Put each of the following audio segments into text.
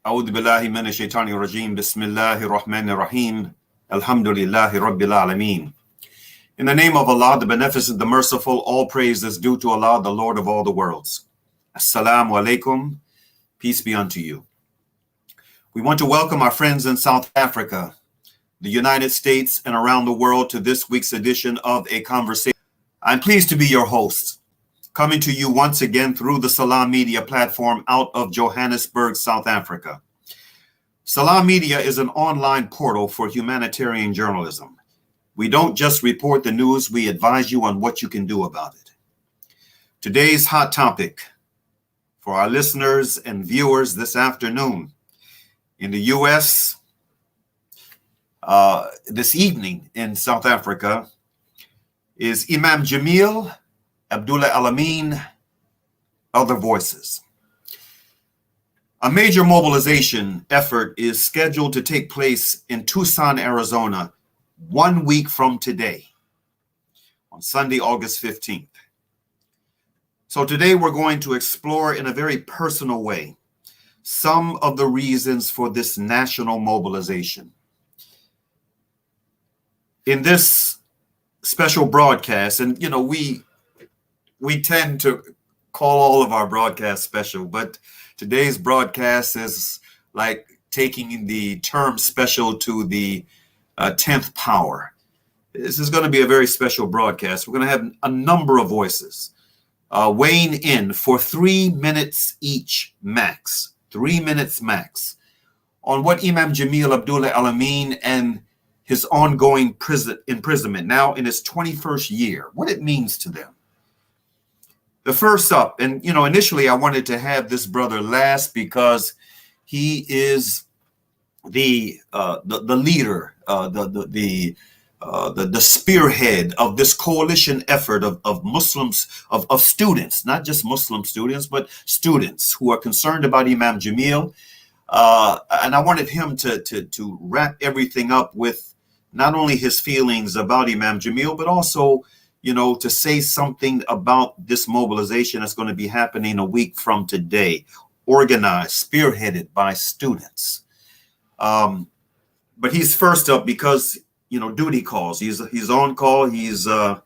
أعوذ بالله من الشيطان الرجيم بسم الله الرحمن الرحيم الحمد لله رب العالمين. In the name of Allah, the Beneficent, the Merciful, all praise is due to Allah, the Lord of all the worlds. Assalamu alaikum, peace be unto you. We want to welcome our friends in South Africa, the United States, and around the world to this week's edition of A Conversation. I'm pleased to be your host, coming to you once again through the Salam Media platform out of Johannesburg, South Africa. Salam Media is an online portal for humanitarian journalism. We don't just report the news, we advise you on what you can do about it. Today's hot topic for our listeners and viewers this afternoon in the U.S., this evening in South Africa, is Imam Jamil, Abdullah Amin, other voices. A major mobilization effort is scheduled to take place in Tucson, Arizona, 1 week from today, on Sunday, August 15th. So today we're going to explore in a very personal way some of the reasons for this national mobilization. In this special broadcast, and we tend to call all of our broadcasts special, but today's broadcast is like taking the term special to the 10th power. This is going to be a very special broadcast. We're going to have a number of voices weighing in for 3 minutes each max, 3 minutes max, on what Imam Jamil Abdullah Amin and his ongoing imprisonment, now in his 21st year, what it means to them. The first up, and initially I wanted to have this brother last because he is the leader, the spearhead of this coalition effort of Muslims, of students, not just Muslim students, but students who are concerned about Imam Jamil. And I wanted him to wrap everything up with not only his feelings about Imam Jamil, but also to say something about this mobilization that's going to be happening a week from today, organized, spearheaded by students. But he's first up because, duty calls. He's on call. We'll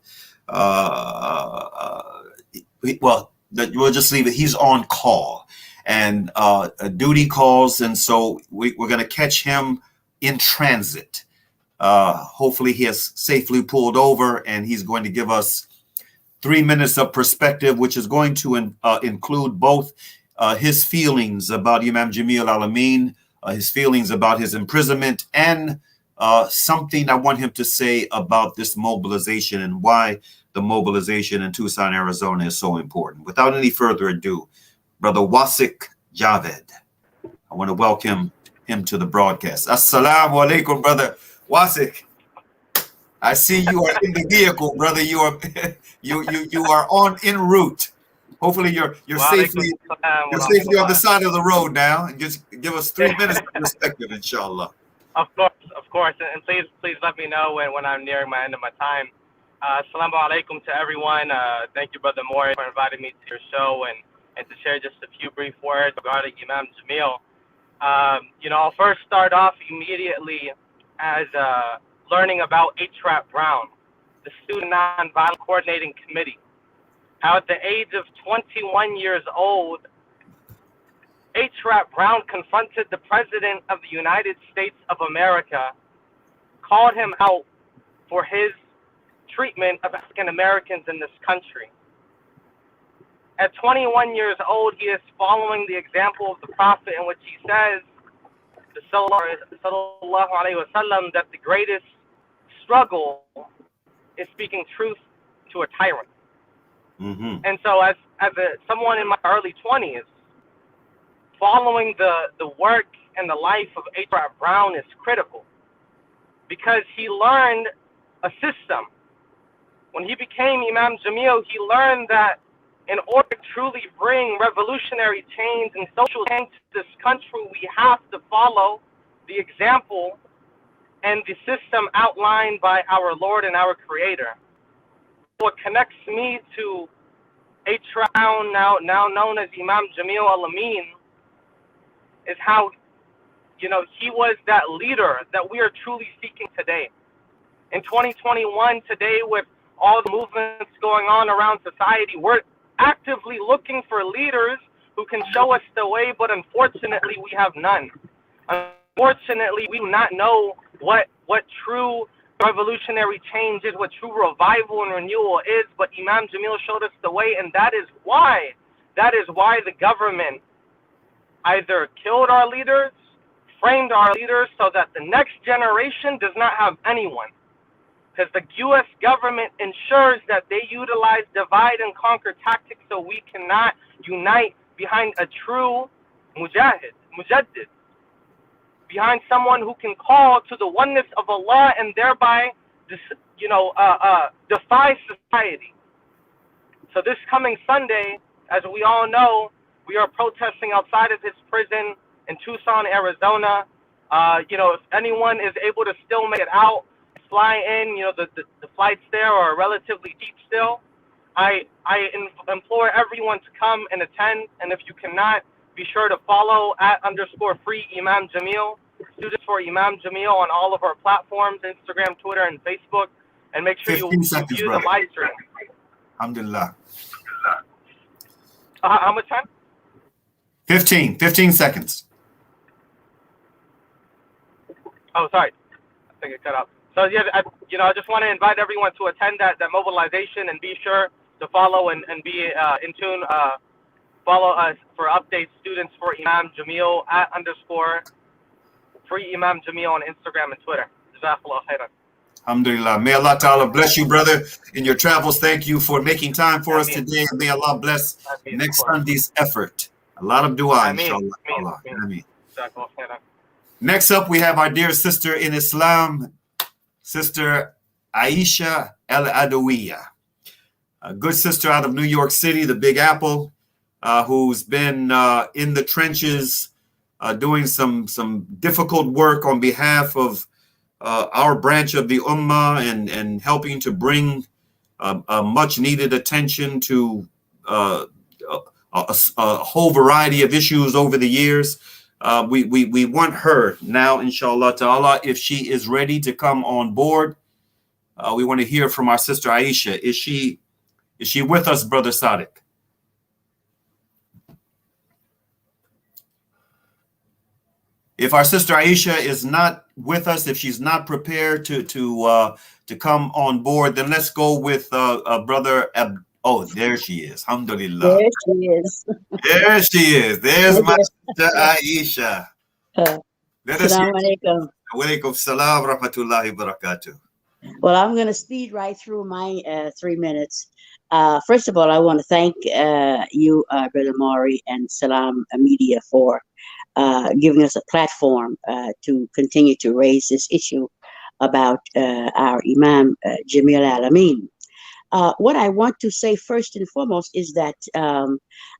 just leave it. He's on call and duty calls. And so we're going to catch him in transit. Hopefully he has safely pulled over, and he's going to give us 3 minutes of perspective, which is going to include both his feelings about Imam Jamil Amin, his feelings about his imprisonment, and something I want him to say about this mobilization and why the mobilization in Tucson, Arizona is so important. Without any further ado, Brother Wasik Javed, I want to welcome him to the broadcast. Assalamu alaikum, Brother Wasik, I see you are in the vehicle, brother. You are en route. Hopefully you're safely on the side of the road now, and just give us 3 minutes of perspective, inshallah. Of course, and please let me know when I'm nearing my end of my time. Assalamu alaikum to everyone. Thank you, Brother Mauri, for inviting me to your show and to share just a few brief words regarding Imam Jamil. I'll first start off immediately as learning about H.Rap Brown, the Student Nonviolent Coordinating Committee. How at the age of 21 years old, H.Rap Brown confronted the President of the United States of America, called him out for his treatment of African Americans in this country. At 21 years old, he is following the example of the Prophet, in which he says, sallallahu alaihi wasallam, that the greatest struggle is speaking truth to a tyrant. Mm-hmm. And so as someone in my early 20s, following the work and the life of H.Rap Brown is critical, because he learned a system. When he became Imam Jamil, he learned that in order to truly bring revolutionary change and social change to this country, we have to follow the example and the system outlined by our Lord and our Creator. What connects me to H.Rap Brown, now known as Imam Jamil Amin, is how he was that leader that we are truly seeking today. In 2021, today, with all the movements going on around society, we're actively looking for leaders who can show us the way, but unfortunately, we have none. Unfortunately, we do not know what true revolutionary change is, what true revival and renewal is, but Imam Jamil showed us the way, and that is why the government either killed our leaders, framed our leaders, so that the next generation does not have anyone. Because the U.S. government ensures that they utilize divide and conquer tactics, so we cannot unite behind a true mujaddid, behind someone who can call to the oneness of Allah and thereby, defy society. So this coming Sunday, as we all know, we are protesting outside of his prison in Tucson, Arizona. If anyone is able to still make it out, fly in, the flights there are relatively cheap still. I implore everyone to come and attend, and if you cannot, be sure to follow @_free Imam Jamil, Students for Imam Jamil on all of our platforms, Instagram, Twitter, and Facebook, and make sure you view the live stream. Alhamdulillah. How much time? 15 seconds. Oh, sorry. I think it cut out. So yeah, I just want to invite everyone to attend that mobilization, and be sure to follow and be in tune. Follow us for updates. Students for Imam Jamil @_free Imam Jamil on Instagram and Twitter. Jazakallah khairan. Alhamdulillah. May Allah Ta'ala bless you, brother, in your travels. Thank you for making time for us Amin. today. And may Allah bless Amin. next Sunday's effort. A lot of dua, Amin. inshallah. Amin. Jazakallah khairan. Next up, we have our dear sister in Islam, Sister Aisha El-Adawiya, a good sister out of New York City, the Big Apple, who's been in the trenches doing some difficult work on behalf of our branch of the Ummah, and helping to bring a much needed attention to a whole variety of issues over the years. We want her now, inshallah ta'ala, if she is ready to come on board. We want to hear from our sister Aisha. Is she with us, Brother Sadiq? If our sister Aisha is not with us, if she's not prepared to come on board, then let's go with Brother Oh, there she is. Alhamdulillah. There she is. There she is. There's my sister Aisha. Assalamu alaikum. Walaikum salam rahmatullahi barakatuh. Well, I'm going to speed right through my 3 minutes. First of all, I want to thank you, Brother Mauri, and Salam Media for giving us a platform to continue to raise this issue about our Imam Jamil Amin. What I want to say first and foremost is that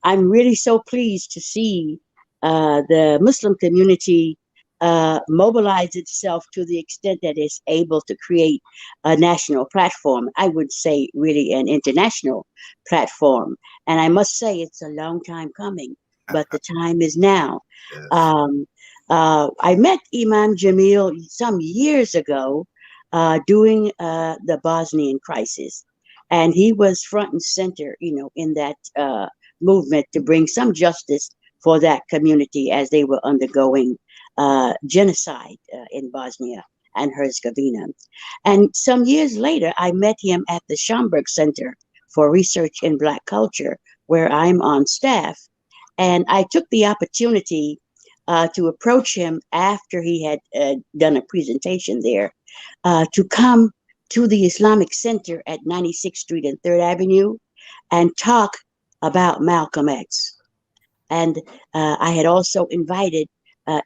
I'm really so pleased to see the Muslim community mobilize itself to the extent that it's able to create a national platform. I would say really an international platform. And I must say it's a long time coming, but the time is now. Yes. I met Imam Jamil some years ago during the Bosnian crisis. And he was front and center, in that movement to bring some justice for that community as they were undergoing genocide in Bosnia and Herzegovina. And some years later, I met him at the Schomburg Center for Research in Black Culture, where I'm on staff. And I took the opportunity to approach him after he had done a presentation there to come to the Islamic Center at 96th Street and 3rd Avenue and talk about Malcolm X. And I had also invited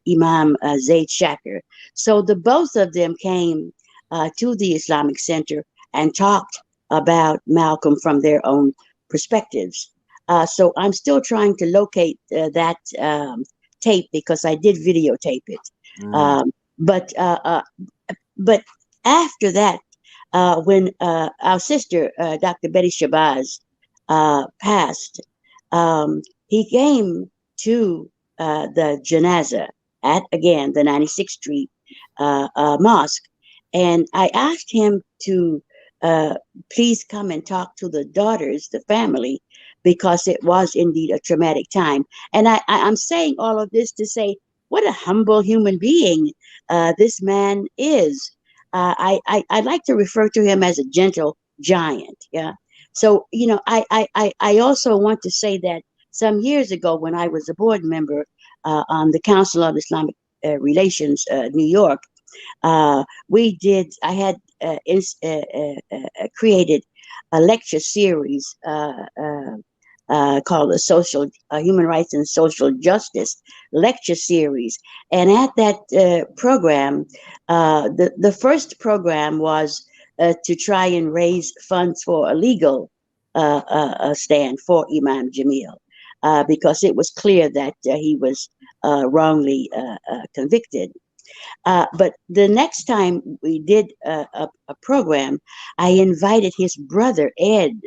Imam Zaid Shaker. So the both of them came to the Islamic Center and talked about Malcolm from their own perspectives. So I'm still trying to locate that tape because I did videotape it. But after that, when our sister, Dr. Betty Shabazz, passed, he came to the janazah at, again, the 96th Street Mosque. And I asked him to please come and talk to the daughters, the family, because it was indeed a traumatic time. And I'm saying all of this to say what a humble human being this man is. I like to refer to him as a gentle giant. Yeah. So, I also want to say that some years ago, when I was a board member on the Council of Islamic Relations, New York, I had created a lecture series called the Human Rights and Social Justice lecture series. And at that program, the first program was to try and raise funds for a legal stand for Imam Jamil, because it was clear that he was wrongly convicted. But the next time we did a program, I invited his brother, Ed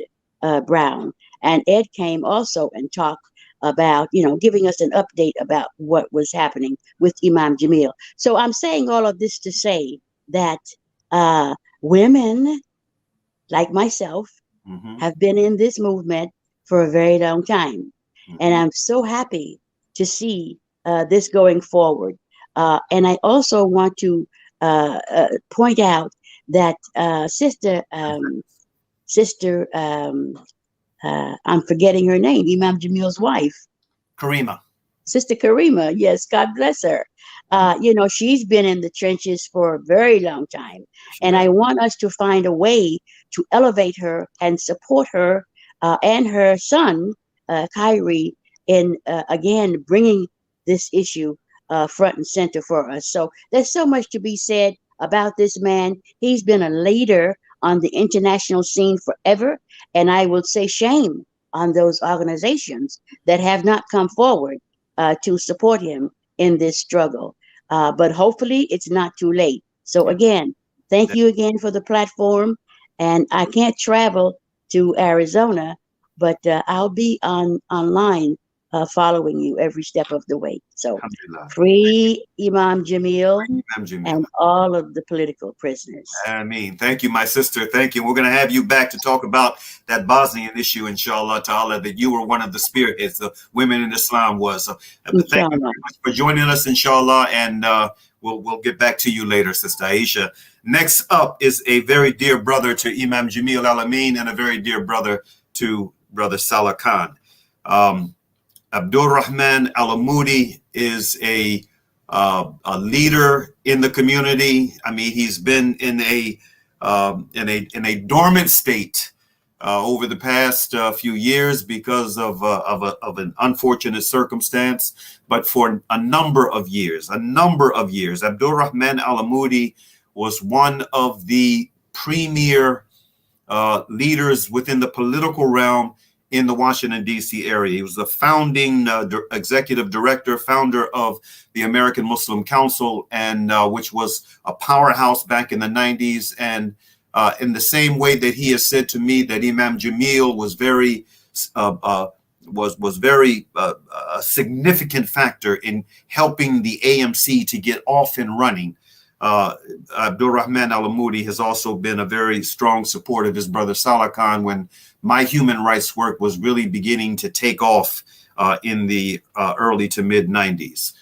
Brown, and Ed came also and talked about, giving us an update about what was happening with Imam Jamil. So I'm saying all of this to say that women like myself have been in this movement for a very long time. And I'm so happy to see this going forward. And I also want to point out that Sister, I'm forgetting her name, Imam Jamil's wife. Karima. Sister Karima, yes, God bless her. She's been in the trenches for a very long time. And I want us to find a way to elevate her and support her and her son, Kyrie, in, again, bringing this issue front and center for us. So there's so much to be said about this man. He's been a leader on the international scene forever. And I will say shame on those organizations that have not come forward to support him in this struggle. But hopefully it's not too late. So again, thank you again for the platform. And I can't travel to Arizona, but I'll be online following you every step of the way. So free Imam Jamil, and all of the political prisoners. Amin. Thank you, my sister. Thank you. We're going to have you back to talk about that Bosnian issue, inshallah ta'ala, that you were one of the spearheads, the women in Islam was. So, thank you very much for joining us, inshallah, and we'll get back to you later, Sister Aisha. Next up is a very dear brother to Imam Jamil Al-Amin and a very dear brother to Brother Saalakhan. Abdulrahman Al-Mauri is a leader in the community. I mean, he's been in a dormant state over the past few years because of an unfortunate circumstance. But for a number of years, Abdulrahman Al-Mauri was one of the premier leaders within the political realm in the Washington, D.C. area. He was the founding executive director, founder of the American Muslim Council, and which was a powerhouse back in the 90s. And in the same way that he has said to me that Imam Jamil was very a significant factor in helping the AMC to get off and running. Abdulrahman Al-Mauri has also been a very strong supporter of his brother Saalakhan when my human rights work was really beginning to take off in the early to mid 90s.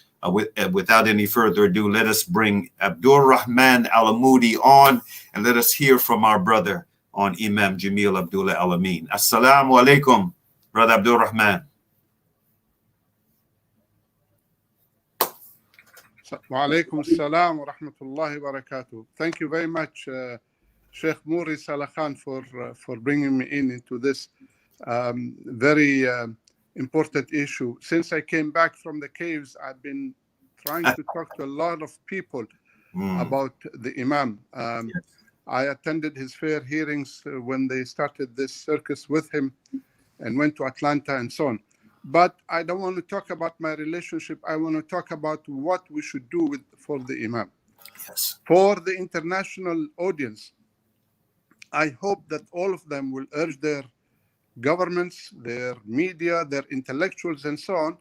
Without any further ado, let us bring Abdulrahman Al-Mauri on and let us hear from our brother on Imam Jamil Abdullah Al-Amin. Assalamu alaikum, Brother Abdulrahman. Wa alaikum assalam wa rahmatullahi wa barakatuh. Thank you very much, Sheikh Mauri Saalakhan, for bringing me into this very important issue. Since I came back from the caves, I've been trying to talk to a lot of people about the Imam. I attended his fair hearings when they started this circus with him and went to Atlanta and so on. But I don't want to talk about my relationship. I want to talk about what we should do for the Imam. Yes. For the international audience, I hope that all of them will urge their governments, their media, their intellectuals, and so on,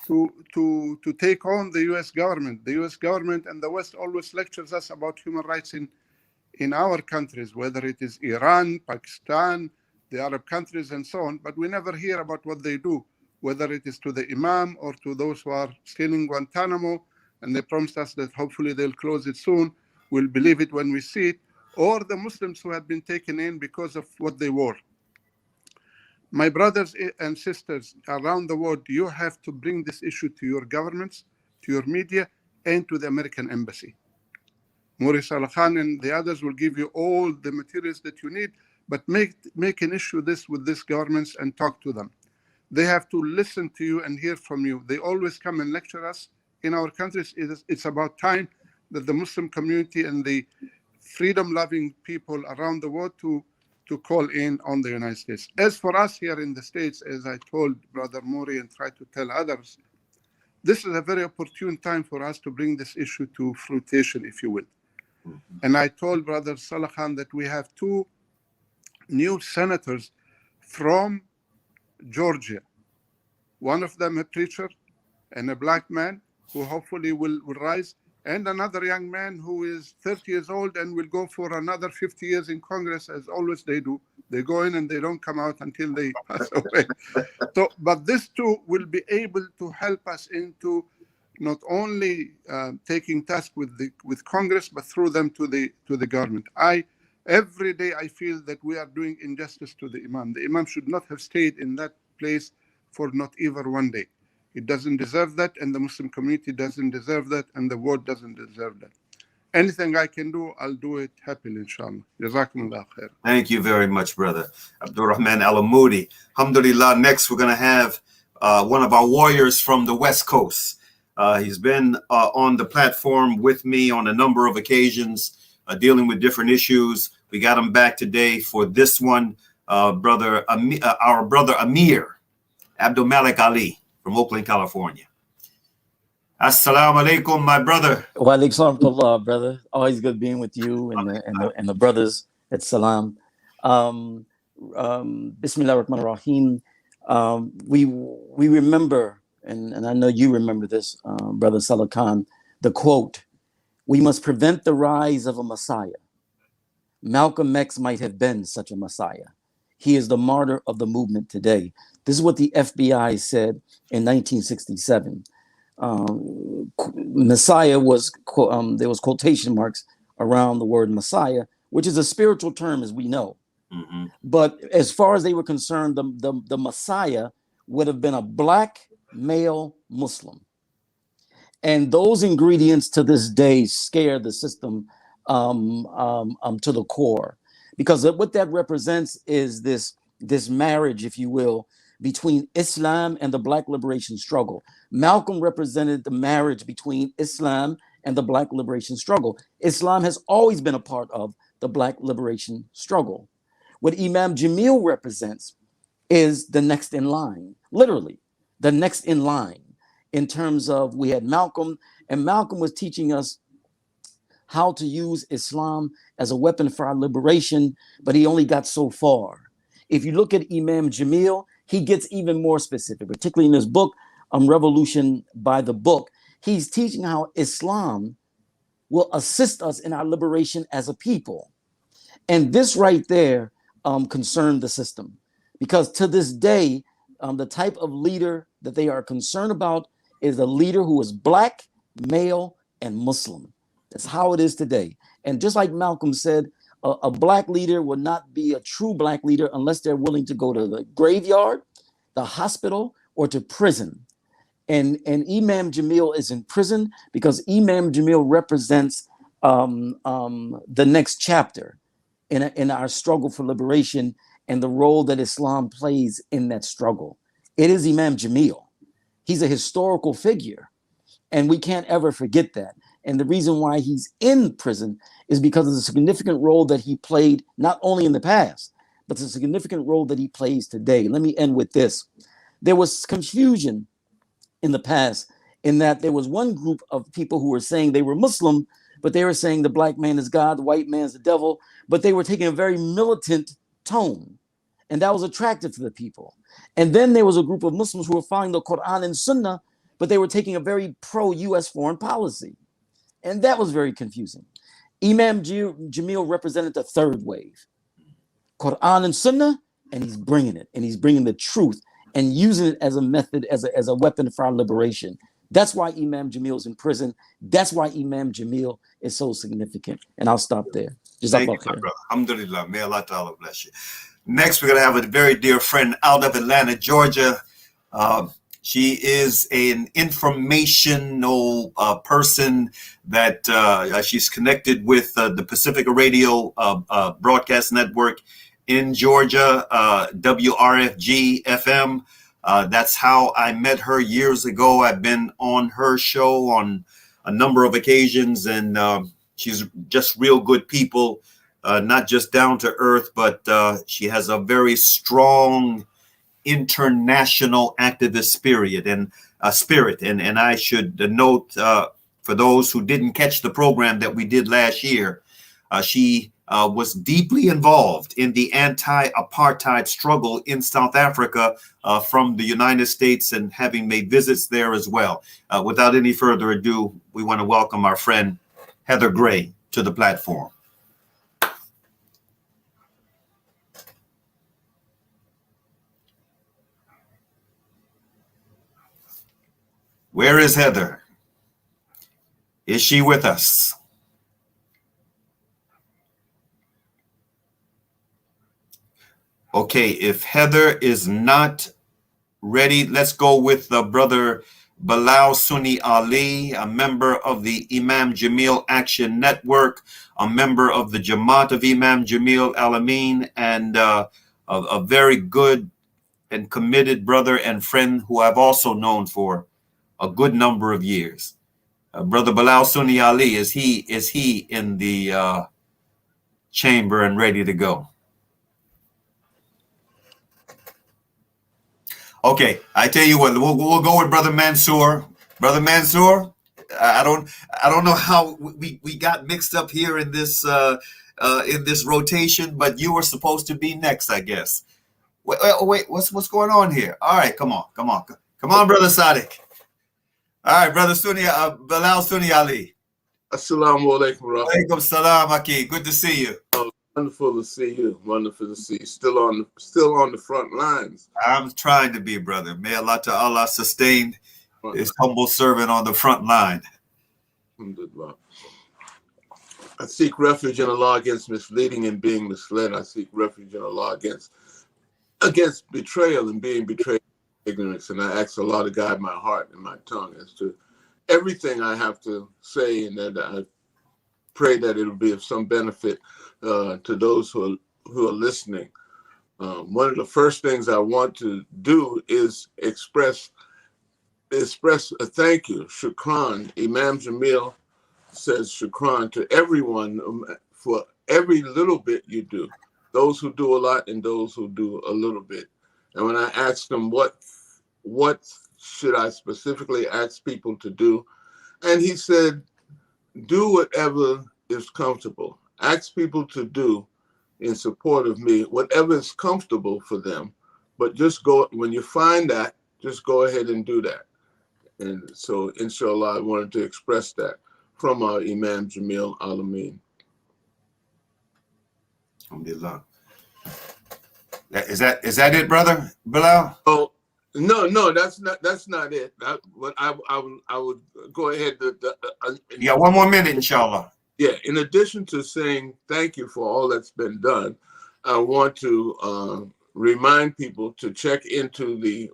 to take on the U.S. government. The U.S. government and the West always lectures us about human rights in our countries, whether it is Iran, Pakistan, the Arab countries, and so on. But we never hear about what they do, whether it is to the Imam or to those who are still in Guantanamo, and they promised us that hopefully they'll close it soon. We'll believe it when we see it, or the Muslims who have been taken in because of what they wore. My brothers and sisters around the world, you have to bring this issue to your governments, to your media, and to the American embassy. Mauri Saalakhan and the others will give you all the materials that you need, but make an issue this with these governments and talk to them. They have to listen to you and hear from you. They always come and lecture us in our countries. It's about time that the Muslim community and the freedom-loving people around the world to call in on the United States. As for us here in the States, as I told Brother Mauri and try to tell others, this is a very opportune time for us to bring this issue to fruition, if you will. And I told Brother Saalakhan that we have two new senators from Georgia. One of them a preacher and a black man who hopefully will rise, and another young man who is 30 years old and will go for another 50 years in Congress, as always they do. They go in and they don't come out until they pass away. So, but these two will be able to help us into not only taking task with Congress, but through them to the government. Every day I feel that we are doing injustice to the Imam. The Imam should not have stayed in that place for not even one day. It doesn't deserve that, and the Muslim community doesn't deserve that, and the world doesn't deserve that. Anything I can do, I'll do it happily, inshallah. Jazakumullah khair. Thank you very much, brother. Abdurrahman Al-Moudi. Alhamdulillah, next we're going to have one of our warriors from the West Coast. He's been on the platform with me on a number of occasions, dealing with different issues. We got him back today for this one, our brother Amir, Abdul Malik Ali from Oakland, California. Assalamu alaikum, my brother. Wa alaikum salam, brother. Always good being with you and the brothers at Salam. Bismillah ar-Rahman ar-Rahim. We remember, and I know you remember this, Brother Saalakhan, the quote, "We must prevent the rise of a Messiah. Malcolm X might have been such a Messiah. He is the martyr of the movement today." This is what the FBI said in 1967. Messiah was, there was quotation marks around the word Messiah, which is a spiritual term, as we know. Mm-hmm. But as far as they were concerned, the Messiah would have been a black male Muslim. And those ingredients to this day scare the system to the core, because what that represents is this marriage, if you will, between Islam and the Black liberation struggle. Malcolm represented the marriage between Islam and the Black liberation struggle. Islam has always been a part of the Black liberation struggle. What Imam Jamil represents is the next in line, literally the next in line, in terms of we had Malcolm, and Malcolm was teaching us how to use Islam as a weapon for our liberation, but he only got so far. If you look at Imam Jamil, he gets even more specific, particularly in his book, Revolution by the Book. He's teaching how Islam will assist us in our liberation as a people. And this right there concerned the system, because to this day, the type of leader that they are concerned about is a leader who is black, male, and Muslim. That's how it is today. And just like Malcolm said, a black leader will not be a true black leader unless they're willing to go to the graveyard, the hospital, or to prison. And Imam Jamil is in prison because Imam Jamil represents the next chapter in our struggle for liberation and the role that Islam plays in that struggle. It is Imam Jamil. He's a historical figure, and we can't ever forget that. And the reason why he's in prison is because of the significant role that he played, not only in the past, but the significant role that he plays today. Let me end with this. There was confusion in the past in that there was one group of people who were saying they were Muslim, but they were saying the black man is God, the white man is the devil, but they were taking a very militant tone. And that was attractive to the people. And then there was a group of Muslims who were following the Quran and Sunnah, but they were taking a very pro-U.S. foreign policy. And that was very confusing. Imam Jamil represented the third wave, Quran and Sunnah, and he's bringing it, and he's bringing the truth and using it as a method, as a weapon for our liberation. That's why Imam Jamil is in prison. That's why Imam Jamil is so significant. And I'll stop there. Thank you, my brother. Alhamdulillah. May Allah Ta'ala bless you. Next, we're going to have a very dear friend out of Atlanta, Georgia. She is an informational person that she's connected with the Pacifica Radio broadcast network in Georgia, WRFG FM. That's how I met her years ago. I've been on her show on a number of occasions, and she's just real good people, not just down to earth, but she has a very strong international activist spirit. And I should note, for those who didn't catch the program that we did last year, she was deeply involved in the anti-apartheid struggle in South Africa from the United States, and having made visits there as well. Without any further ado, we want to welcome our friend Heather Gray to the platform. Where is Heather? Is she with us? Okay, if Heather is not ready, let's go with brother Bilal Sunni Ali, a member of the Imam Jamil Action Network, a member of the Jamaat of Imam Jamil Al-Amin, and a very good and committed brother and friend who I've also known for a good number of years. Brother Bilal Sunni Ali, is he in the chamber and ready to go? Okay, I tell you what, we'll go with Brother Mansour. Brother Mansour, I don't know how we got mixed up here in this rotation, but you were supposed to be next, I guess. Wait, what's going on here? All right, come on, Brother Sadiq. All right, Brother Bilal Sunni Ali. Assalamu alaikum. Alaikum salam, Aki. Good to see you. Oh, wonderful to see you. Wonderful to see you. Still on the front lines. I'm trying to be, brother. May Allah Ta'ala sustain his humble servant on the front line. Alhamdulillah. I seek refuge in Allah against misleading and being misled. I seek refuge in Allah against betrayal and being betrayed. Ignorance, and I ask Allah to guide my heart and my tongue as to everything I have to say, and that I pray that it'll be of some benefit to those who are listening. One of the first things I want to do is express a thank you, shukran. Imam Jamil says shukran to everyone for every little bit you do, those who do a lot and those who do a little bit. And when I asked them what should I specifically ask people to do, and he said, do whatever is comfortable. Ask people to do in support of me whatever is comfortable for them, but just go, when you find that, just go ahead and do that. And so inshallah, I wanted to express that from our Imam Jamil Al-Amin. Alhamdulillah. Is that it, brother Bilal? Oh, no, that's not it. I would go ahead. Yeah, one more minute, inshallah. Yeah. In addition to saying thank you for all that's been done, I want to remind people to check into the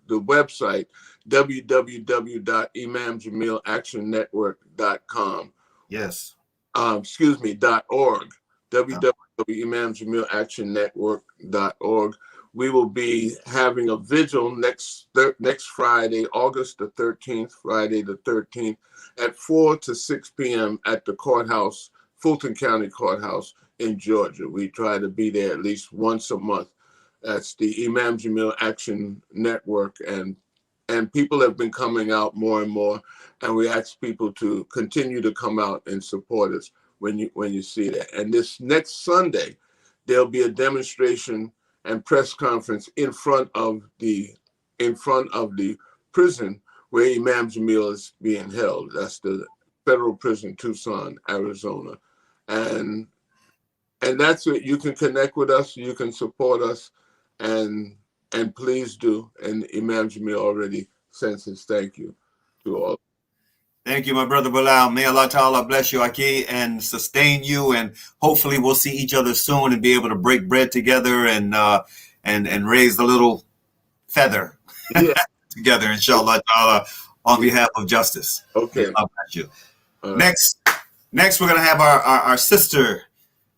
website www.imamjamilactionnetwork.com. Yes. .org. www.imamjamilactionnetwork.org. We will be having a vigil next Friday, August the 13th, Friday the 13th, at 4 to 6 p.m. at the courthouse, Fulton County Courthouse in Georgia. We try to be there at least once a month. That's the Imam Jamil Action Network, and people have been coming out more and more, and we ask people to continue to come out and support us when you see that. And this next Sunday, there'll be a demonstration and press conference in front of the prison where Imam Jamil is being held. That's the federal prison, Tucson, Arizona. And that's what you can connect with us, you can support us, and please do. And Imam Jamil already sends his thank you to all. Thank you, my brother Bilal. May Allah Ta'ala bless you, Aki, and sustain you. And hopefully we'll see each other soon and be able to break bread together and raise the little feather together, inshallah Ta'ala, on behalf of justice. Okay. Allah bless you. Next, we're going to have our sister,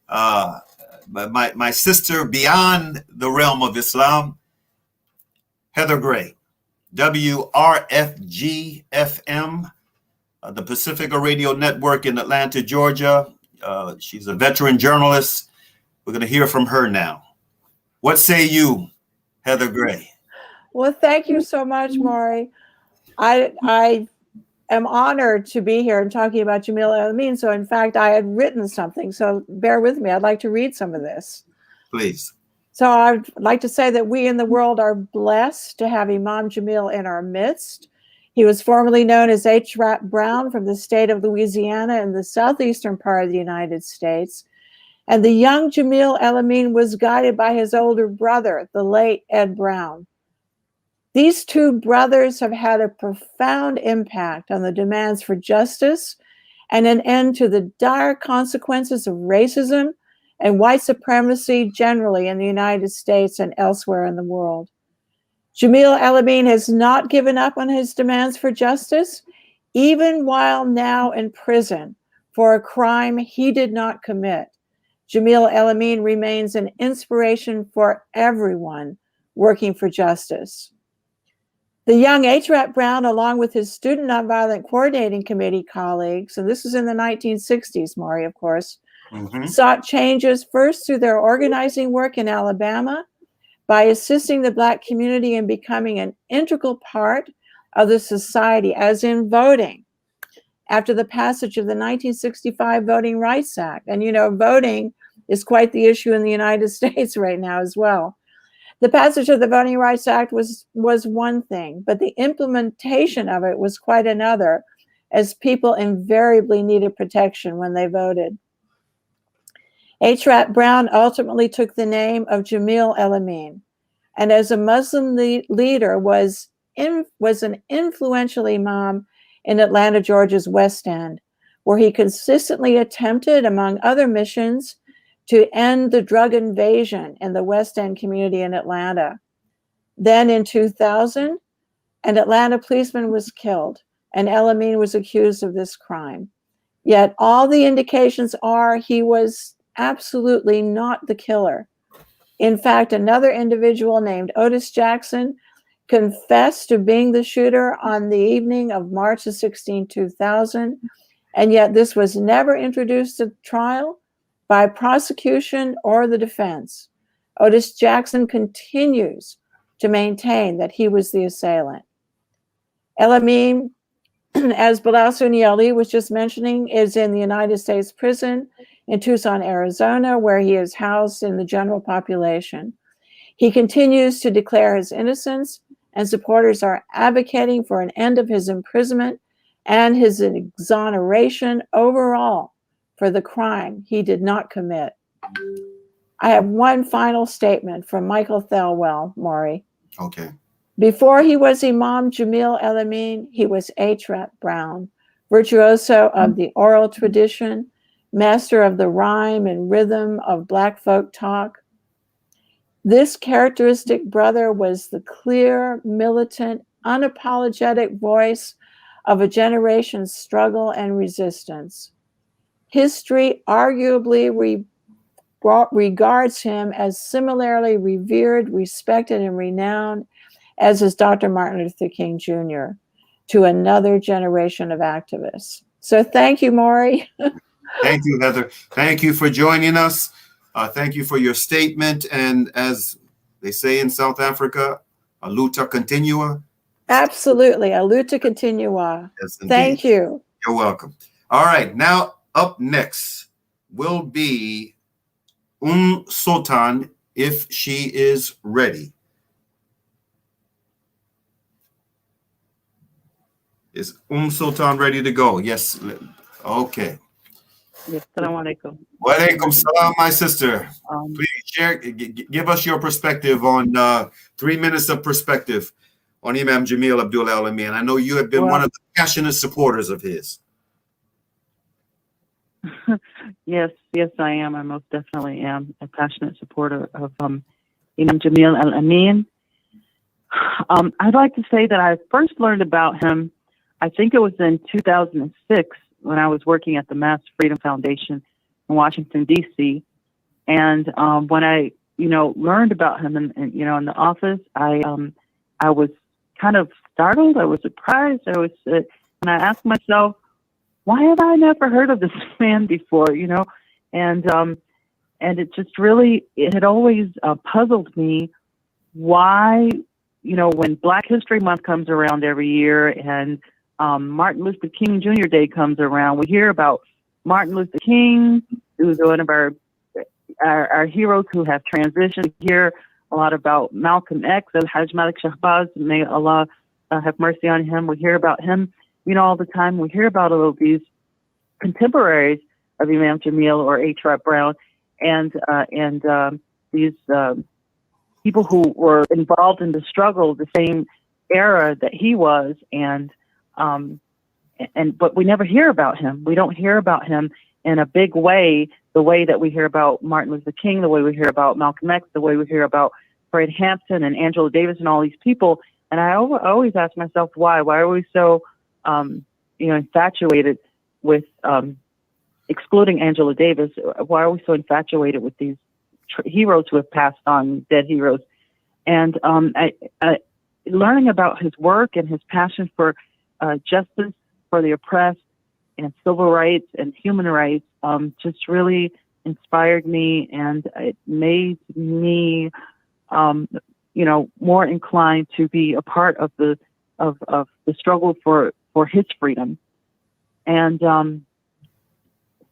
my sister beyond the realm of Islam, Heather Gray, WRFG-FM, the Pacifica Radio Network in Atlanta, Georgia. She's a veteran journalist. We're going to hear from her now. What say you, Heather Gray? Well, thank you so much, Mauri. I am honored to be here and talking about Jamil El-Amin. So, in fact, I had written something. So, bear with me. I'd like to read some of this. Please. So, I'd like to say that we in the world are blessed to have Imam Jamil in our midst. He was formerly known as H. Rap Brown from the state of Louisiana in the southeastern part of the United States. And the young Jamil El-Amin was guided by his older brother, the late Ed Brown. These two brothers have had a profound impact on the demands for justice and an end to the dire consequences of racism and white supremacy generally in the United States and elsewhere in the world. Jamil El-Amin has not given up on his demands for justice, even while now in prison for a crime he did not commit. Jamil El-Amin remains an inspiration for everyone working for justice. The young H. Rap Brown, along with his Student Nonviolent Coordinating Committee colleagues, and this is in the 1960s, Mauri, of course, sought changes first through their organizing work in Alabama, by assisting the Black community in becoming an integral part of the society, as in voting, after the passage of the 1965 Voting Rights Act. And, you know, voting is quite the issue in the United States right now as well. The passage of the Voting Rights Act was one thing, but the implementation of it was quite another, as people invariably needed protection when they voted. H. Rap Brown ultimately took the name of Jamil El-Amin, and as a Muslim leader was an influential imam in Atlanta, Georgia's West End, where he consistently attempted, among other missions, to end the drug invasion in the West End community in Atlanta. Then in 2000, an Atlanta policeman was killed, and El-Amin was accused of this crime. Yet all the indications are he was absolutely not the killer. In fact, another individual named Otis Jackson confessed to being the shooter on the evening of March 16, 2000, and yet this was never introduced to trial by prosecution or the defense. Otis Jackson continues to maintain that he was the assailant. El-Amin, as Bilal Sunni Ali was just mentioning, is in the United States prison in Tucson, Arizona, where he is housed in the general population. He continues to declare his innocence, and supporters are advocating for an end of his imprisonment and his exoneration overall for the crime he did not commit. I have one final statement from Michael Thelwell, Mauri. Okay. Before he was Imam Jamil El-Amin, he was H. Rap Brown, virtuoso of the oral tradition, master of the rhyme and rhythm of Black folk talk. This characteristic brother was the clear, militant, unapologetic voice of a generation's struggle and resistance. History arguably regards him as similarly revered, respected, and renowned as is Dr. Martin Luther King Jr. to another generation of activists. So thank you, Mauri. Thank you, Heather. Thank you for joining us. Thank you for your statement. And as they say in South Africa, a luta continua. Absolutely, a luta continua. Yes, thank you. You're welcome. All right, now up next will be Sultan, if she is ready. Is Sultan ready to go? Yes. Okay. Yes, Assalamu alaikum. Wa alaikum salam, my sister. Um, Please share, give us your perspective on 3 minutes of perspective on Imam Jamil Abdullah Al-Amin. I know you have been one of the passionate supporters of his. yes, I am. I most definitely am a passionate supporter of Imam Jamil Al-Amin. I'd like to say that I first learned about him, I think it was in 2006 when I was working at the Mass Freedom Foundation in Washington, D.C. And when I, learned about him in the office, I was kind of startled. I was surprised. And I asked myself, why have I never heard of this man before? And it just really, it had always puzzled me why, when Black History Month comes around every year and Martin Luther King Jr. Day comes around, we hear about Martin Luther King, who's one of our heroes who have transitioned. We hear a lot about Malcolm X, El-Hajj Mauri Saalakhan, may Allah have mercy on him. We hear about him, all the time. We hear about all of these contemporaries of Imam Jamil or H. Brown, and these people who were involved in the struggle, the same era that he was, but we never hear about him. We don't hear about him in a big way, the way that we hear about Martin Luther King, the way we hear about Malcolm X, the way we hear about Fred Hampton and Angela Davis and all these people. And I always ask myself, why? Why are we so, infatuated with excluding Angela Davis? Why are we so infatuated with these heroes who have passed on, dead heroes? And learning about his work and his passion for justice for the oppressed and civil rights and human rights just really inspired me, and it made me, more inclined to be a part of the struggle for his freedom. And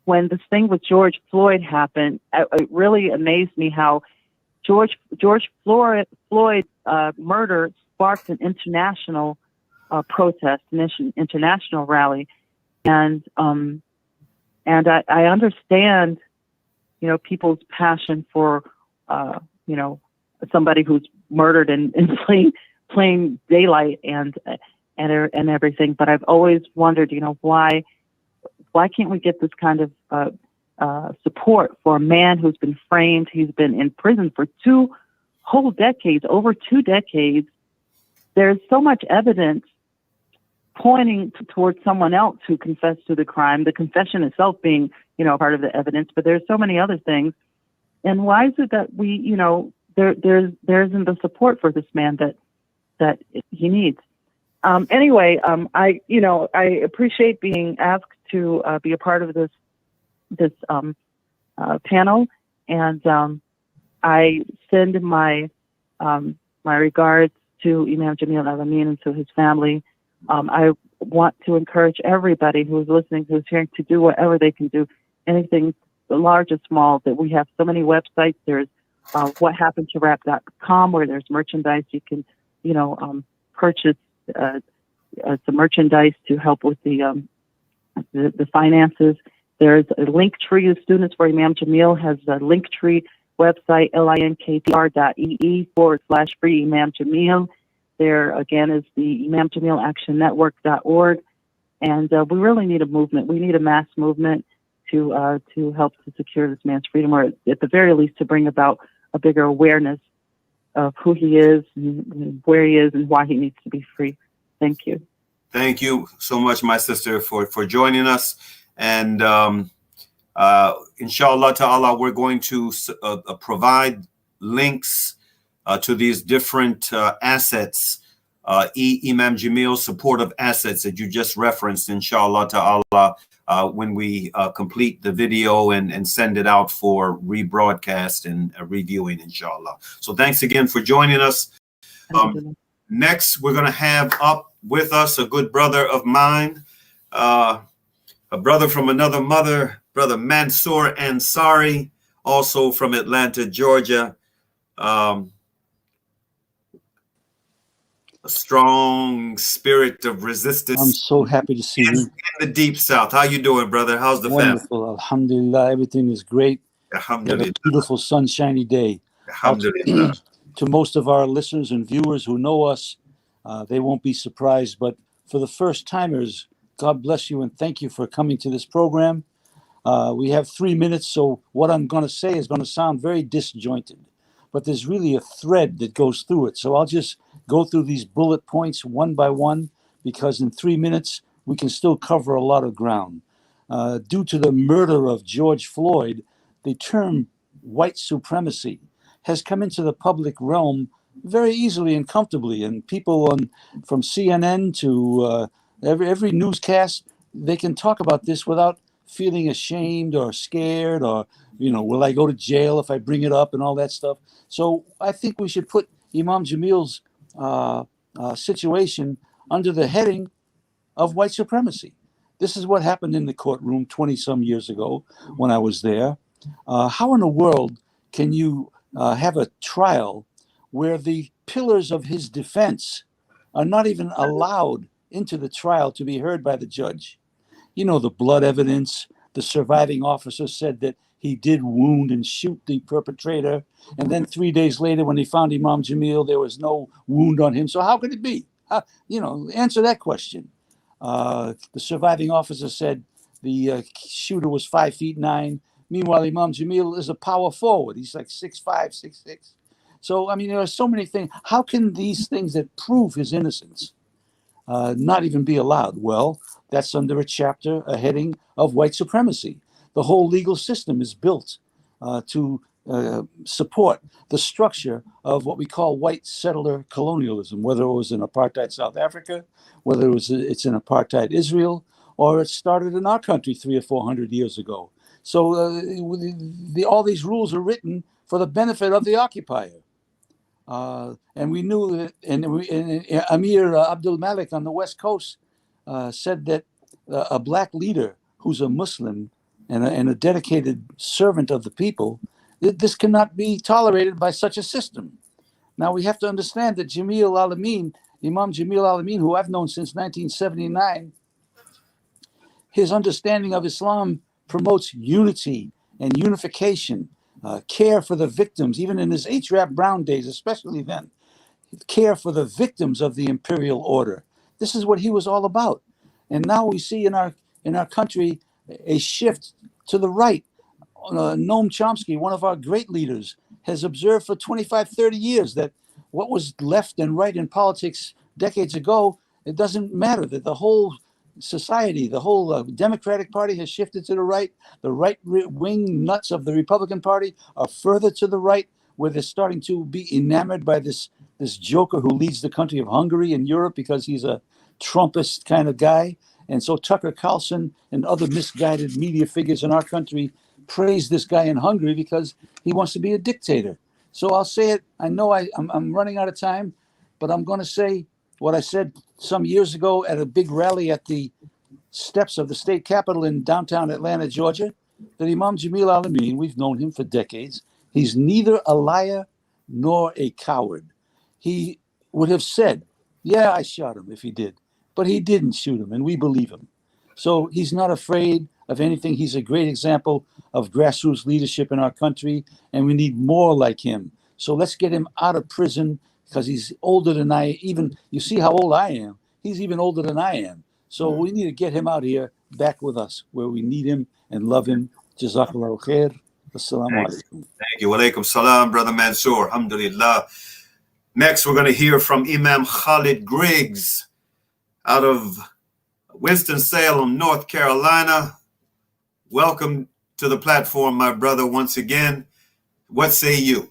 when this thing with George Floyd happened, it really amazed me how George Floyd murder sparked an international protest, an international rally, and I understand, people's passion for, somebody who's murdered in plain daylight and everything. But I've always wondered, why can't we get this kind of support for a man who's been framed? He's been in prison for 2 whole decades, over 2 decades. There's so much evidence pointing towards someone else who confessed to the crime, the confession itself being, part of the evidence, but there's so many other things. And why is it that we, there isn't the support for this man that he needs? Anyway, I appreciate being asked to be a part of this panel, and I send my regards to Imam Jamil Al-Amin and to his family. I want to encourage everybody who's listening, who's hearing, to do whatever they can do, anything large or small. That we have so many websites. There's whathappenedtorap.com, where there's merchandise. You can, purchase some merchandise to help with the finances. There's a link tree. The Students for Imam Jamil has a link tree website, linktr.ee/free Imam Jamil. There again is the Imam Jamil Action Network.org. And we really need a movement. We need a mass movement to help to secure this man's freedom, or at the very least to bring about a bigger awareness of who he is and where he is and why he needs to be free. Thank you. Thank you so much, my sister, for joining us. And inshallah ta'ala, we're going to provide links to these different assets, Imam Jamil supportive assets that you just referenced, inshallah ta'ala, when we complete the video and send it out for rebroadcast and reviewing, inshallah. So thanks again for joining us. Next, we're going to have up with us a good brother of mine, a brother from another mother, Brother Mansour Ansari, also from Atlanta, Georgia. a strong spirit of resistance. I'm so happy to see you. In the deep South. How you doing, brother? How's the Wonderful. Alhamdulillah. Everything is great. family? We have a beautiful sunshiny day. Alhamdulillah. To most of our listeners and viewers who know us, they won't be surprised. But for the first timers, God bless you and thank you for coming to this program. We have 3 minutes, so what I'm going to say is going to sound very disjointed. But there's really a thread that goes through it. So I'll just go through these bullet points one by one, because in 3 minutes, we can still cover a lot of ground. Due to the murder of George Floyd, the term white supremacy has come into the public realm very easily and comfortably. And people from CNN to every newscast, they can talk about this without feeling ashamed or scared or, will I go to jail if I bring it up and all that stuff. So I think we should put Imam Jamil's situation under the heading of white supremacy. This is what happened in the courtroom 20 some years ago when I was there. How in the world can you have a trial where the pillars of his defense are not even allowed into the trial to be heard by the judge? The blood evidence, the surviving officer said that he did wound and shoot the perpetrator. And then 3 days later, when they found Imam Jamil, there was no wound on him. So how could it be? Answer that question. The surviving officer said the shooter was 5'9". Meanwhile, Imam Jamil is a power forward. He's like 6'5", 6'6". So, there are so many things. How can these things that prove his innocence not even be allowed? Well, that's under a heading of white supremacy. The whole legal system is built to support the structure of what we call white settler colonialism, whether it was in apartheid South Africa, whether it's in apartheid Israel, or it started in our country 300 or 400 years ago. So all these rules are written for the benefit of the occupier. And we knew that, and Amir Abdul Malik on the West Coast said that a black leader who's a Muslim and a dedicated servant of the people, this cannot be tolerated by such a system. Now we have to understand that Imam Jamil Al-Amin, who I've known since 1979, his understanding of Islam promotes unity and unification, care for the victims, even in his H. Brown days, especially then, care for the victims of the imperial order. This is what he was all about. And now we see in our country a shift to the right. Noam Chomsky, one of our great leaders, has observed for 25, 30 years that what was left and right in politics decades ago, it doesn't matter, that the whole society, the whole Democratic Party has shifted to the right. The right-wing nuts of the Republican Party are further to the right, where they're starting to be enamored by this joker who leads the country of Hungary in Europe because he's a Trumpist kind of guy. And so Tucker Carlson and other misguided media figures in our country praise this guy in Hungary because he wants to be a dictator. So I'll say it. I know I'm running out of time, but I'm going to say what I said some years ago at a big rally at the steps of the state capitol in downtown Atlanta, Georgia, that Imam Jamil Al-Amin, we've known him for decades, he's neither a liar nor a coward. He would have said, yeah, I shot him if he did, but he didn't shoot him, and we believe him. So he's not afraid of anything. He's a great example of grassroots leadership in our country, and we need more like him. So let's get him out of prison, because he's older than I even, you see how old I am. He's even older than I am. So we need to get him out here back with us where we need him and love him. Jazakallahu khair. Assalamu alaikum. Thank you. Wa alaikum salam, Brother Mansour. Alhamdulillah. Next, we're going to hear from Imam Khalid Griggs out of Winston-Salem, North Carolina. Welcome to the platform, my brother, once again. What say you?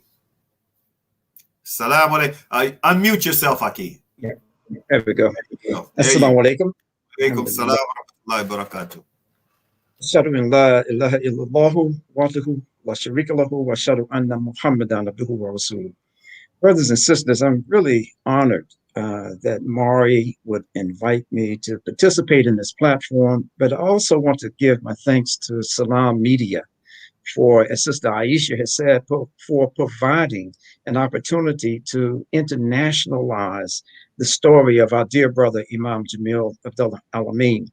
Salam alaikum. Unmute yourself, Aki. Yeah, there we go. Assalamu alaikum. Alaikum salam wa rahmatullahi wa barakatuh. Ashhadu an la ilaha illallah wahdahu la sharika lahu wa ashhadu anna Muhammadan abduhu wa rasuluh. Brothers and sisters, I'm really honored that Mauri would invite me to participate in this platform, but I also want to give my thanks to Salam Media for, as Sister Aisha has said, for providing an opportunity to internationalize the story of our dear brother, Imam Jamil Abdullah Amin.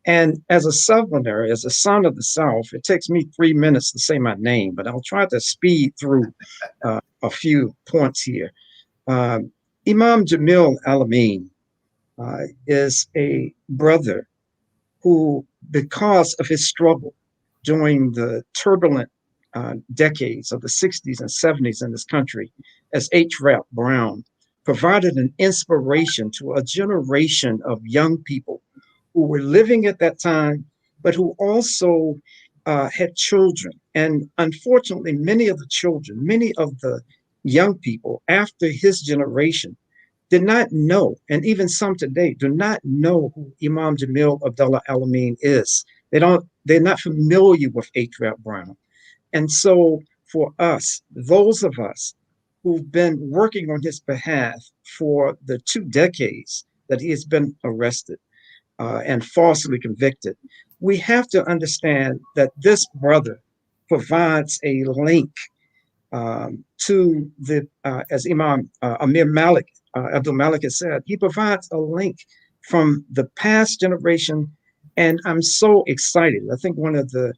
And as a Southerner, as a son of the South, it takes me 3 minutes to say my name, but I'll try to speed through a few points here. Imam Jamil Amin is a brother who, because of his struggle during the turbulent decades of the 60s and 70s in this country, as H. Rap Brown, provided an inspiration to a generation of young people who were living at that time, but who also had children. And unfortunately, many of the young people after his generation did not know, and even some today do not know who Imam Jamil Abdullah Amin is. They're not familiar with H. Rap Brown. And so for us, those of us who've been working on his behalf for the 2 decades that he has been arrested and falsely convicted, we have to understand that this brother provides a link to the, as Imam Abdul Malik has said, he provides a link from the past generation. And I'm so excited. I think one of the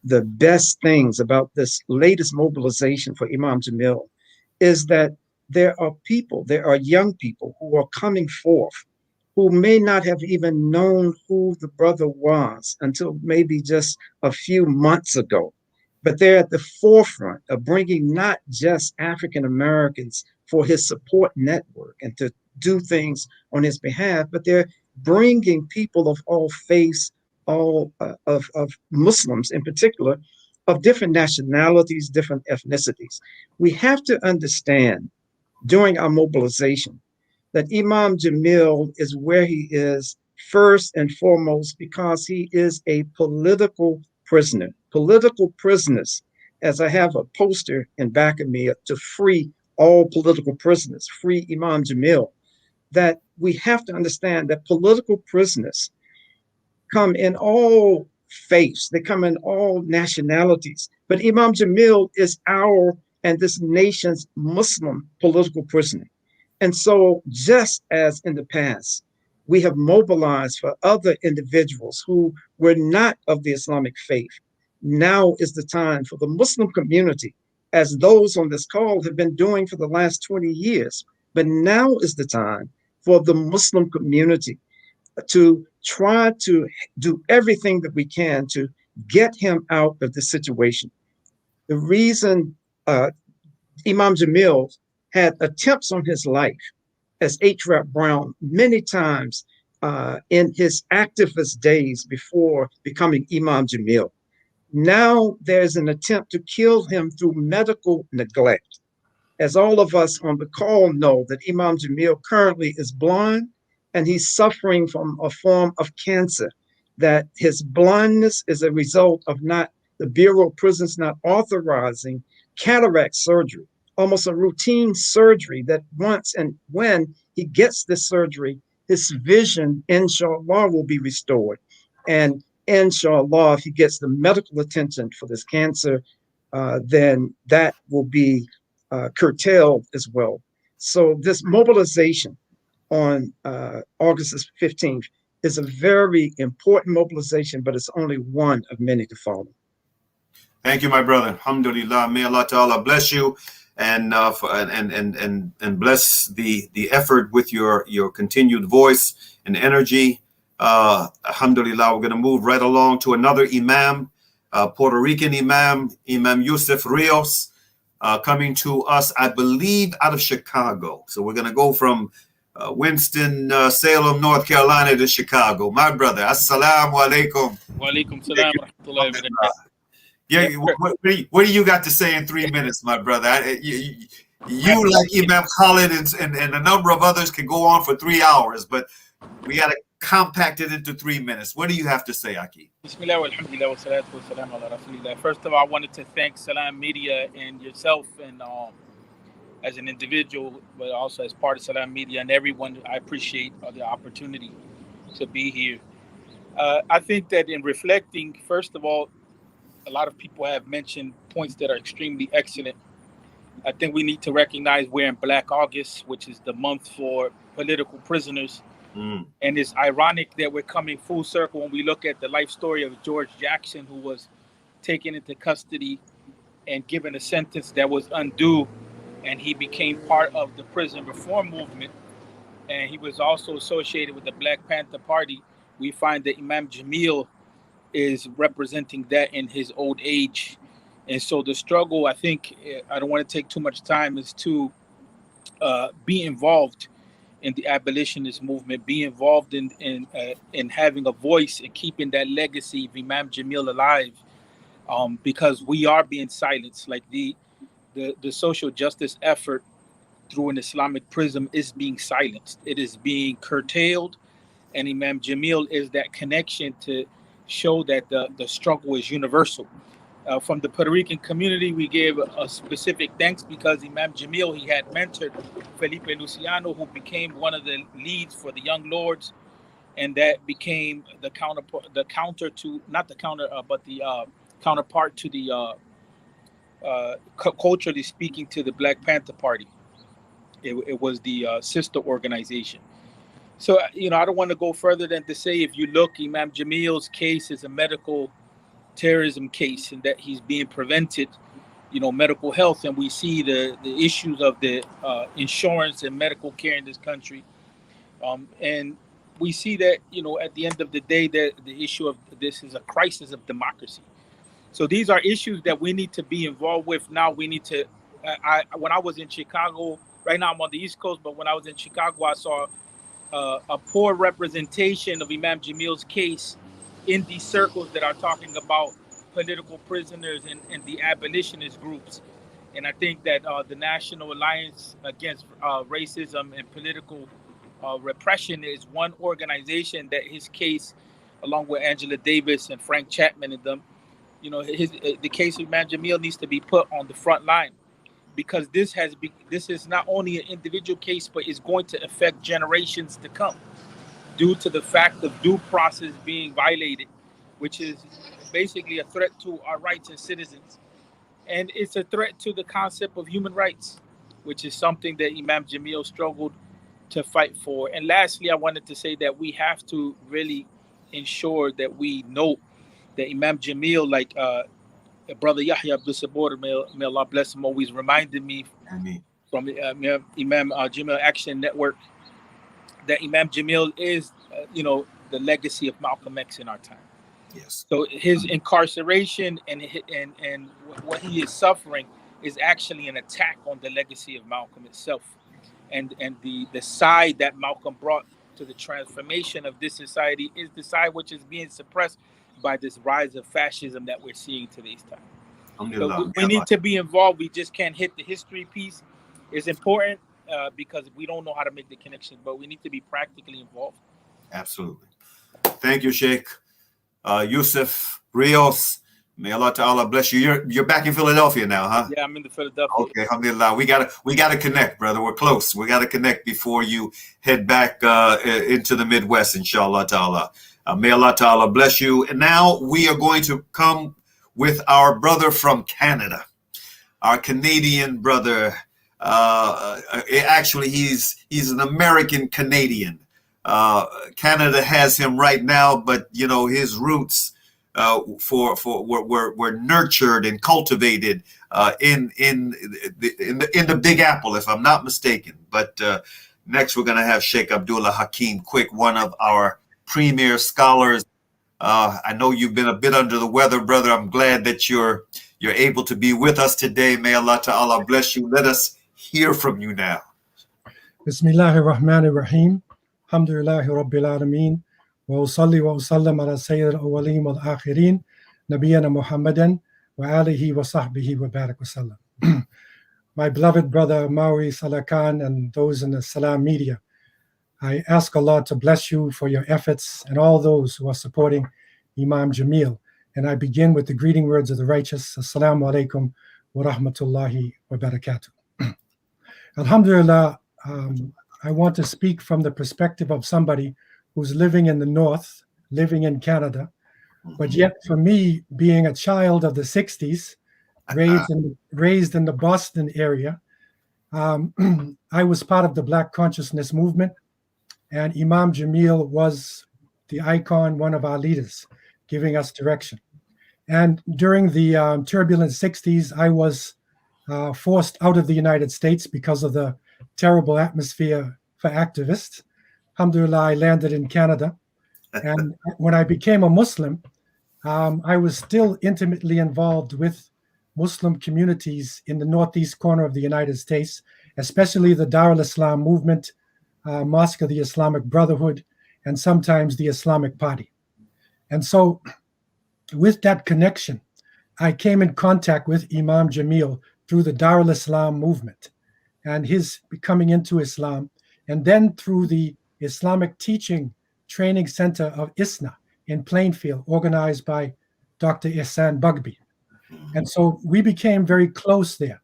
best things about this latest mobilization for Imam Jamil is that there are young people who are coming forth who may not have even known who the brother was until maybe just a few months ago. But they're at the forefront of bringing not just African Americans for his support network and to do things on his behalf, but they're bringing people of all faiths, of Muslims in particular, of different nationalities, different ethnicities. We have to understand during our mobilization that Imam Jamil is where he is first and foremost because he is a political prisoner. Political prisoners, as I have a poster in back of me to free all political prisoners, free Imam Jamil, that we have to understand that political prisoners come in all faiths, they come in all nationalities, but Imam Jamil is our and this nation's Muslim political prisoner. And so just as in the past, we have mobilized for other individuals who were not of the Islamic faith, now is the time for the Muslim community, as those on this call have been doing for the last 20 years. But now is the time for the Muslim community to try to do everything that we can to get him out of this situation. The reason Imam Jamil had attempts on his life as H. Rap Brown many times in his activist days before becoming Imam Jamil. Now there's an attempt to kill him through medical neglect. As all of us on the call know that Imam Jamil currently is blind and he's suffering from a form of cancer, that his blindness is a result of not the Bureau of Prisons not authorizing cataract surgery, almost a routine surgery that once and when he gets this surgery, his vision, inshallah, will be restored. And inshallah, if he gets the medical attention for this cancer, then that will be curtailed as well. So this mobilization on August 15th is a very important mobilization, but it's only one of many to follow. Thank you, my brother. Alhamdulillah. May Allah Ta'ala bless you and bless the effort with your continued voice and energy. Alhamdulillah. We're going to move right along to another Imam, Puerto Rican Imam, Imam Yusuf Rios, coming to us, I believe, out of Chicago. So we're going to go from Winston-Salem, North Carolina to Chicago. My brother, assalamu alaikum. Wa alaikum salam wa rahmatullahi wa barakatuh. Yeah, what do you got to say in 3 minutes, my brother? You like Imam Khalid and a number of others can go on for 3 hours, but we got to compact it into 3 minutes. What do you have to say, Aki? Bismillah wa alhamdulillah wa salatu wa salam ala rasulillah. First of all, I wanted to thank Salam Media and yourself and as an individual, but also as part of Salam Media and everyone. I appreciate the opportunity to be here. I think that in reflecting, first of all, a lot of people have mentioned points that are extremely excellent. I think we need to recognize we're in Black August, which is the month for political prisoners. And it's ironic that we're coming full circle when we look at the life story of George Jackson, who was taken into custody and given a sentence that was undue, and he became part of the prison reform movement, and he was also associated with the Black Panther Party. We find that Imam Jamil is representing that in his old age. And so the struggle, I think, I don't want to take too much time, is to be involved in the abolitionist movement, be involved in having a voice and keeping that legacy of Imam Jamil alive, because we are being silenced. Like the social justice effort through an Islamic prism is being silenced. It is being curtailed, and Imam Jamil is that connection to show that the struggle is universal. From the Puerto Rican community, we gave a specific thanks because Imam Jamil, he had mentored Felipe Luciano, who became one of the leads for the Young Lords, and that became the counterpart to the culturally speaking, to the Black Panther Party. It was the sister organization. So, I don't want to go further than to say, if you look, Imam Jamil's case is a medical terrorism case, and that he's being prevented, medical health. And we see the issues of the insurance and medical care in this country. And we see that, at the end of the day, that the issue of this is a crisis of democracy. So these are issues that we need to be involved with. Now we need to, when I was in Chicago, right now I'm on the East Coast, but when I was in Chicago, I saw a poor representation of Imam Jamil's case in these circles that are talking about political prisoners and the abolitionist groups. And I think that the National Alliance Against Racism and Political Repression is one organization that his case, along with Angela Davis and Frank Chapman and them, the case of Imam Jamil needs to be put on the front line, because this is not only an individual case, but it's going to affect generations to come, due to the fact of due process being violated, which is basically a threat to our rights as citizens. And it's a threat to the concept of human rights, which is something that Imam Jamil struggled to fight for. And lastly, I wanted to say that we have to really ensure that we know that Imam Jamil, like Brother Yahya Abdul Sabor, may Allah bless him, always reminded me from Imam Jamil Action Network, that Imam Jamil is, the legacy of Malcolm X in our time. Yes. So his incarceration and what he is suffering is actually an attack on the legacy of Malcolm itself, and the side that Malcolm brought to the transformation of this society is the side which is being suppressed by this rise of fascism that we're seeing today's time. So we need to be involved. We just can't hit the history piece. It's important because we don't know how to make the connection, but we need to be practically involved. Absolutely. Thank you, Sheikh. Yusuf Rios, may Allah Ta'ala bless you. You're back in Philadelphia now, huh? Yeah, I'm in the Philadelphia. Okay, alhamdulillah. We gotta connect, brother. We're close. We gotta connect before you head back into the Midwest, inshallah ta'ala. May Allah Ta'ala bless you. And now we are going to come with our brother from Canada, our Canadian brother. Actually, he's an American Canadian. Canada has him right now, but his roots were nurtured and cultivated in the Big Apple, if I'm not mistaken. But next, we're gonna have Sheikh Abdullah Hakim Quick, one of our premier scholars. I know you've been a bit under the weather, brother. I'm glad that you're able to be with us today. May Allah Ta'ala bless you. Let us hear from you now. Bismillahir Rahmanir Rahim. Alhamdulillahi Rabbil Alameen. Wa usalli wa usallam ala Sayyid al-Awwaleen wal Akhirin, Nabiyyina Muhammadan wa alihi wa sahbihi wa barak wa sallam. My beloved brother Mauri Saalakhan and those in the Salam media, I ask Allah to bless you for your efforts and all those who are supporting Imam Jamil. And I begin with the greeting words of the righteous. Assalamu alaikum wa rahmatullahi wa barakatuh. Alhamdulillah, I want to speak from the perspective of somebody who's living in the North, living in Canada, But yet, for me, being a child of the 60s, raised in the Boston area, I was part of the Black consciousness movement, and Imam Jamil was the icon, one of our leaders, giving us direction. And during the turbulent 60s, I was forced out of the United States because of the terrible atmosphere for activists. Alhamdulillah, I landed in Canada. And when I became a Muslim, I was still intimately involved with Muslim communities in the northeast corner of the United States, especially the Dar al-Islam movement, Mosque of the Islamic Brotherhood, and sometimes the Islamic Party. And so with that connection, I came in contact with Imam Jamil through the Dar al-Islam movement and his coming into Islam, and then through the Islamic Teaching Training Center of ISNA in Plainfield, organized by Dr. Ihsan Bugby. And so we became very close there.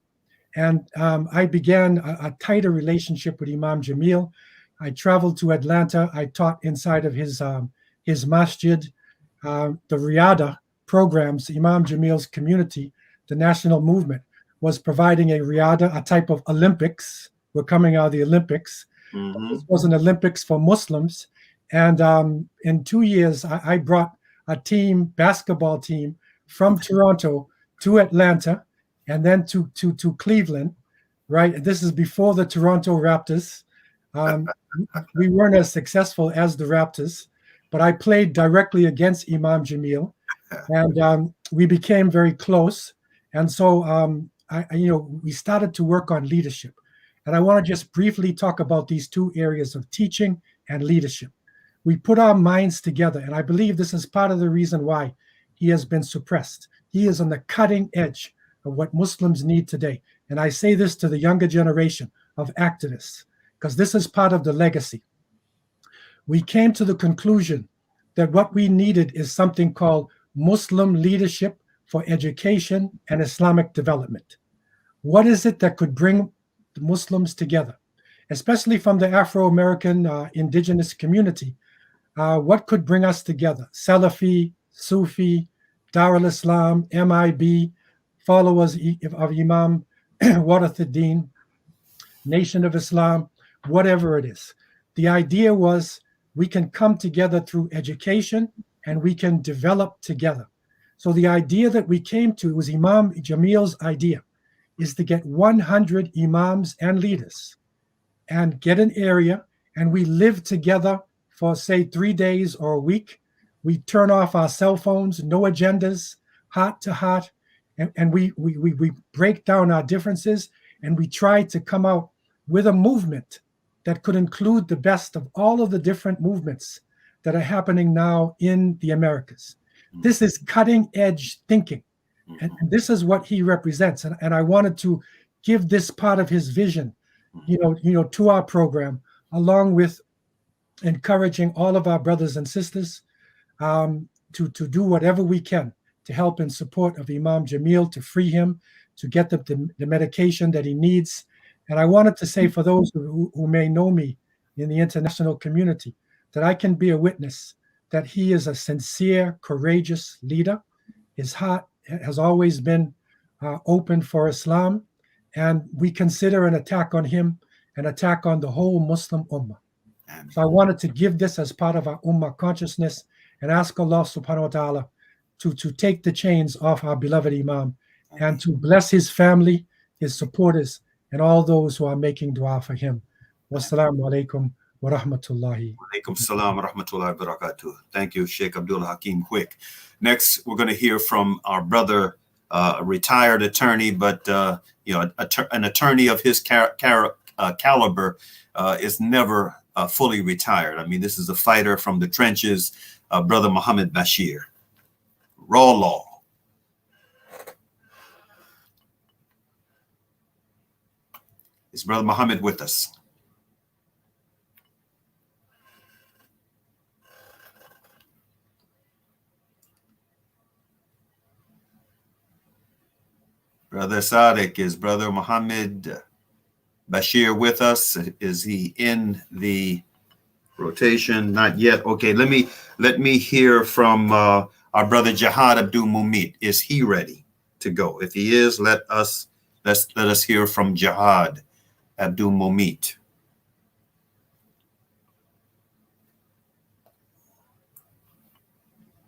And I began a tighter relationship with Imam Jamil. I traveled to Atlanta. I taught inside of his masjid, the Riyadh programs. Imam Jamil's community, the national movement, was providing a Riyadh, a type of Olympics. We're coming out of the Olympics. This was an Olympics for Muslims. And in 2 years, I brought a basketball team from Toronto to Atlanta and then to Cleveland, right? This is before the Toronto Raptors. We weren't as successful as the Raptors, but I played directly against Imam Jamil, and we became very close. And so, we started to work on leadership. And I want to just briefly talk about these two areas of teaching and leadership. We put our minds together, and I believe this is part of the reason why he has been suppressed. He is on the cutting edge of what Muslims need today. And I say this to the younger generation of activists, because this is part of the legacy. We came to the conclusion that what we needed is something called Muslim leadership for education and Islamic development. What is it that could bring the Muslims together, especially from the Afro-American indigenous community? What could bring us together? Salafi, Sufi, Dar al-Islam, MIB, followers of Imam Warathuddin, Nation of Islam, whatever it is. The idea was we can come together through education and we can develop together. So the idea that we came to was Imam Jamil's idea, is to get 100 imams and leaders and get an area, and we live together for, say, 3 days or a week. We turn off our cell phones, no agendas, heart to heart, and we break down our differences, and we try to come out with a movement that could include the best of all of the different movements that are happening now in the Americas. This is cutting edge thinking, and this is what he represents. And I wanted to give this part of his vision, to our program, along with encouraging all of our brothers and sisters to do whatever we can to help in support of Imam Jamil, to free him, to get the medication that he needs. And I wanted to say, for those who may know me in the international community, that I can be a witness that he is a sincere, courageous leader. His heart has always been open for Islam, and we consider an attack on him an attack on the whole Muslim Ummah. So I wanted to give this as part of our Ummah consciousness and ask Allah subhanahu wa ta'ala to take the chains off our beloved Imam and to bless his family, his supporters, and all those who are making dua for him. Wassalamu alaikum wa rahmatullahi. Alaikum salam wa rahmatullahi wa barakatuh. Thank you, Sheikh Abdullah Hakim Quick. Next, we're going to hear from our brother, a retired attorney, but an attorney of his caliber is never fully retired. I mean, this is a fighter from the trenches, Brother Muhammad Bashir. Raw law. Is Brother Muhammad with us? Brother Sadiq, is Brother Muhammad Bashir with us? Is he in the rotation? Not yet. Okay, let me hear from our brother Jihad Abdul Mumit. Is he ready to go? If he is, let us hear from Jihad Abdul Mumit.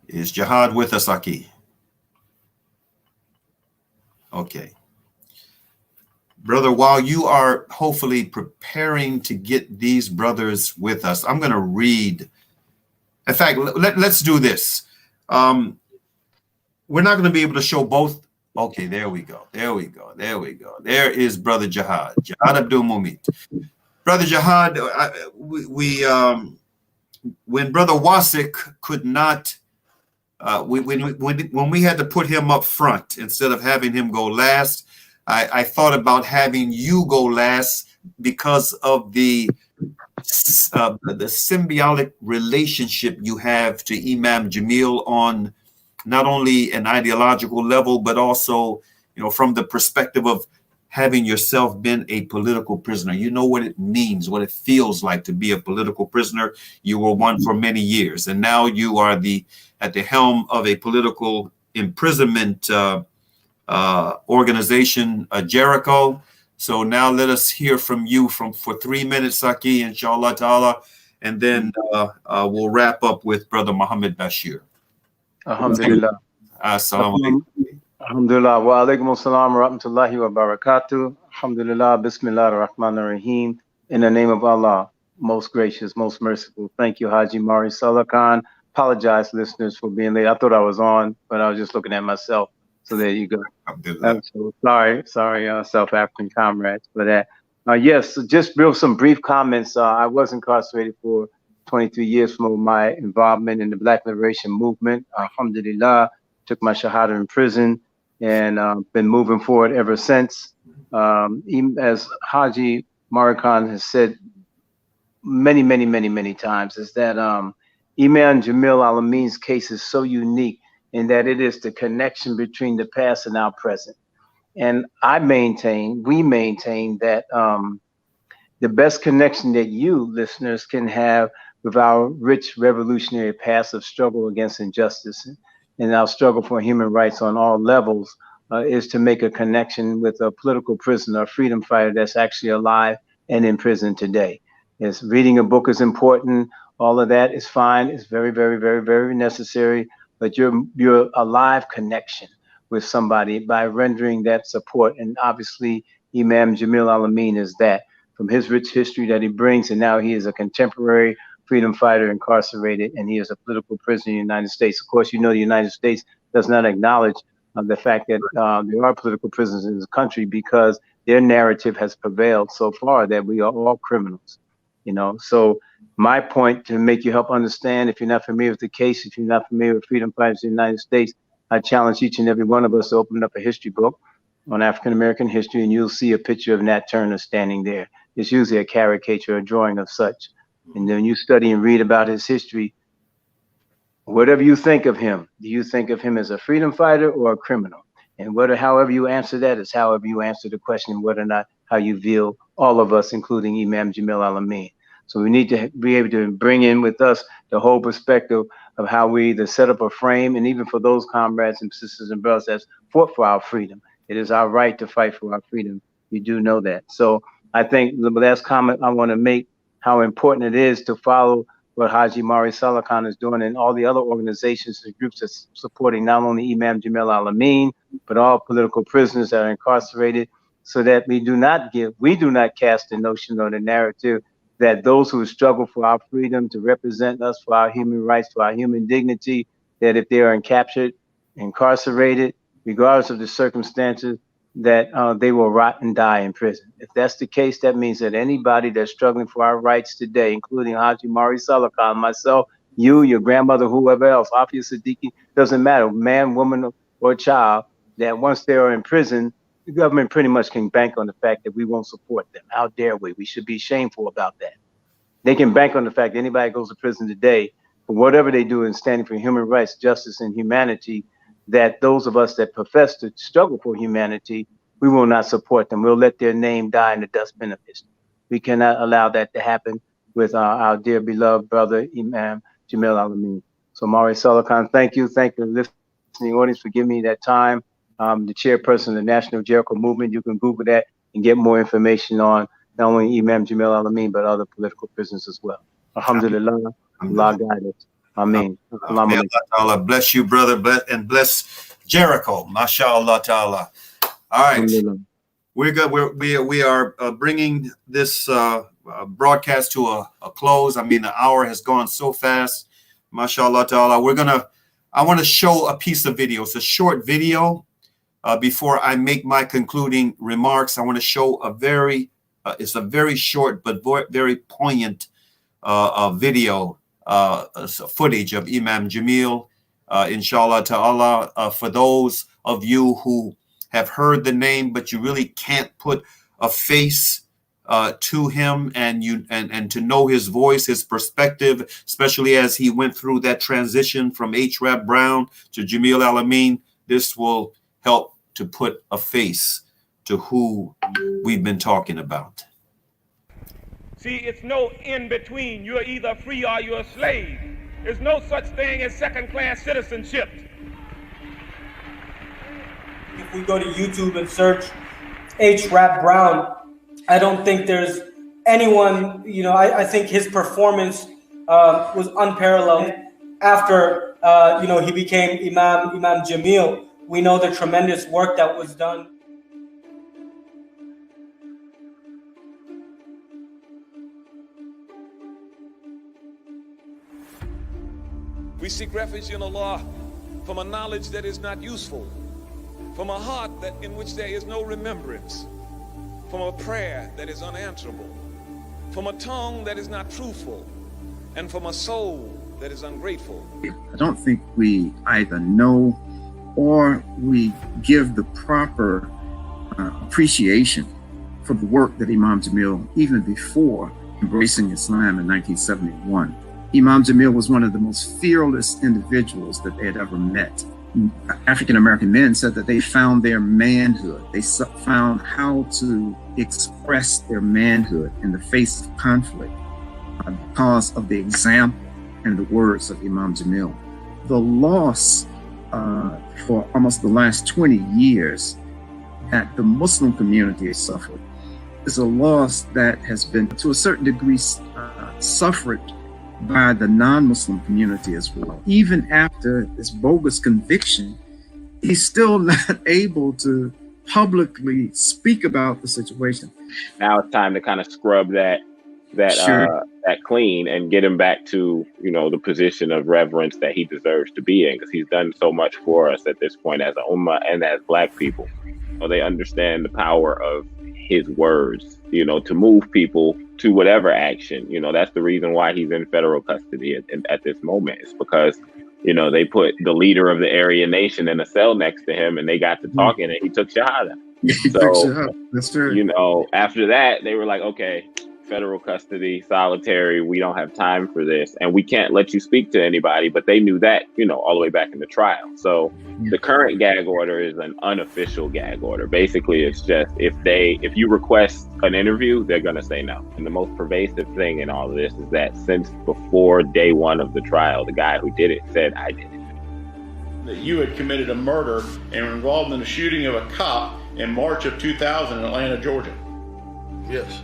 Is Jihad with us, Aki? Okay. Brother, while you are hopefully preparing to get these brothers with us, I'm going to read. In fact, let's do this. We're not going to be able to show both. Okay, there we go. There we go. There we go. There is Brother Jihad Abdul Mumit. Brother Jihad, when Brother Wasik could not, when we had to put him up front instead of having him go last, I thought about having you go last because of the symbiotic relationship you have to Imam Jamil on not only an ideological level, but also, from the perspective of having yourself been a political prisoner. You know what it means, what it feels like to be a political prisoner. You were one for many years, and now you are at the helm of a political imprisonment organization, Jericho. So now let us hear from you for 3 minutes, Saki, inshallah ta'ala, and then we'll wrap up with Brother Muhammad Bashir. Alhamdulillah. Assalamu alaikum. Alhamdulillah. Wa alaikum assalam wa rahmatullahi wa barakatuh. Alhamdulillah. Bismillah ar-Rahman ar-Rahim. In the name of Allah, most gracious, most merciful. Thank you, Hajj Mauri Saalakhan. Apologize, listeners, for being late. I thought I was on, but I was just looking at myself. So there you go. So sorry, South African comrades for that. Yes, so just some brief comments. I was incarcerated for 23 years for my involvement in the Black Liberation Movement. Alhamdulillah, took my Shahada in prison and been moving forward ever since. As Haji Mauri Khan has said many times, is that Imam Jamil Al-Amin's case is so unique in that it is the connection between the past and our present. And we maintain that the best connection that you listeners can have with our rich revolutionary past of struggle against injustice and our struggle for human rights on all levels is to make a connection with a political prisoner, a freedom fighter that's actually alive and in prison today. Yes, reading a book is important. All of that is fine. It's very necessary. But your alive connection with somebody by rendering that support. And obviously, Imam Jamil Al-Amin is that, from his rich history that he brings, and now he is a contemporary freedom fighter incarcerated, and he is a political prisoner in the United States. Of course, the United States does not acknowledge the fact that there are political prisoners in this country because their narrative has prevailed so far that we are all criminals. So my point, to make you help understand, if you're not familiar with the case, if you're not familiar with freedom fighters in the United States, I challenge each and every one of us to open up a history book on African American history, and you'll see a picture of Nat Turner standing there. It's usually a caricature, a drawing of such. And then you study and read about his history. Whatever you think of him, do you think of him as a freedom fighter or a criminal? And however you answer that is however you answer the question, whether or not how you view all of us, including Imam Jamil Al-Amin. So we need to be able to bring in with us the whole perspective of how we either set up a frame, and even for those comrades and sisters and brothers that fought for our freedom. It is our right to fight for our freedom. You do know that. So I think the last comment I want to make, how important it is to follow what Haji Mauri Saalakhan is doing, and all the other organizations and groups that's supporting not only Imam Jamil Al-Amin, but all political prisoners that are incarcerated, so that we do not cast the notion or the narrative that those who struggle for our freedom, to represent us, for our human rights, for our human dignity, that if they are captured, incarcerated, regardless of the circumstances, that they will rot and die in prison. If that's the case, that means that anybody that's struggling for our rights today, including Haji Mauri Saalakhan, myself, you, your grandmother, whoever else, Afia Siddiqui, doesn't matter, man, woman, or child, that once they are in prison, the government pretty much can bank on the fact that we won't support them. How dare we? We should be shameful about that. They can bank on the fact that anybody goes to prison today for whatever they do in standing for human rights, justice, and humanity, that those of us that profess to struggle for humanity, we will not support them. We'll let their name die in the dustbin of history. We cannot allow that to happen with our dear beloved brother, Imam Jamil Al-Amin. So Mauri Saalakhan, thank you. Thank the listening audience for giving me that time. The chairperson of the National Jericho Movement. You can Google that and get more information on not only Imam Jamil Al-Amin, but other political prisoners as well. Alhamdulillah, Allah guide us. Amin. May Allah Ta'ala bless you, brother, and bless Jericho. MashaAllah Ta'ala. All right. We're good. We are bringing this broadcast to a close. I mean, the hour has gone so fast. MashaAllah Ta'ala. I want to show a piece of video. It's a short video. Before I make my concluding remarks, I want to show it's a very short but very poignant video, footage of Imam Jamil, inshallah ta'ala. For those of you who have heard the name, but you really can't put a face to him and to know his voice, his perspective, especially as he went through that transition from H-Rap Brown to Jamil Al-Amin, this will help to put a face to who we've been talking about. See, it's no in between. You're either free or you're a slave. There's no such thing as second-class citizenship. If we go to YouTube and search H-Rap Brown, I don't think there's anyone, I think his performance was unparalleled. After, he became Imam Jamil, we know the tremendous work that was done. We seek refuge in Allah from a knowledge that is not useful, from a heart in which there is no remembrance, from a prayer that is unanswerable, from a tongue that is not truthful, and from a soul that is ungrateful. I don't think we either know or we give the proper appreciation for the work that Imam Jamil, even before embracing Islam in 1971. Imam Jamil was one of the most fearless individuals that they had ever met. African-American men said that they found their manhood. They found how to express their manhood in the face of conflict because of the example and the words of Imam Jamil. The loss for almost the last 20 years that the Muslim community has suffered is a loss that has been to a certain degree suffered by the non-Muslim community as well. Even after this bogus conviction, he's still not able to publicly speak about the situation. Now it's time to kind of scrub that clean and get him back to, the position of reverence that he deserves to be in, because he's done so much for us at this point as a ummah and as Black people. They understand the power of his words, to move people to whatever action. That's the reason why he's in federal custody at this moment. It's because, they put the leader of the Aryan nation in a cell next to him and they got to talking and he took Shahada. That's true. After that, they were like, okay, federal custody, solitary, we don't have time for this and we can't let you speak to anybody. But they knew that, all the way back in the trial. So the current gag order is an unofficial gag order. Basically, it's just if you request an interview, they're going to say no. And the most pervasive thing in all of this is that since before day one of the trial, the guy who did it said, I did it. That you had committed a murder and were involved in the shooting of a cop in March of 2000 in Atlanta, Georgia. Yes.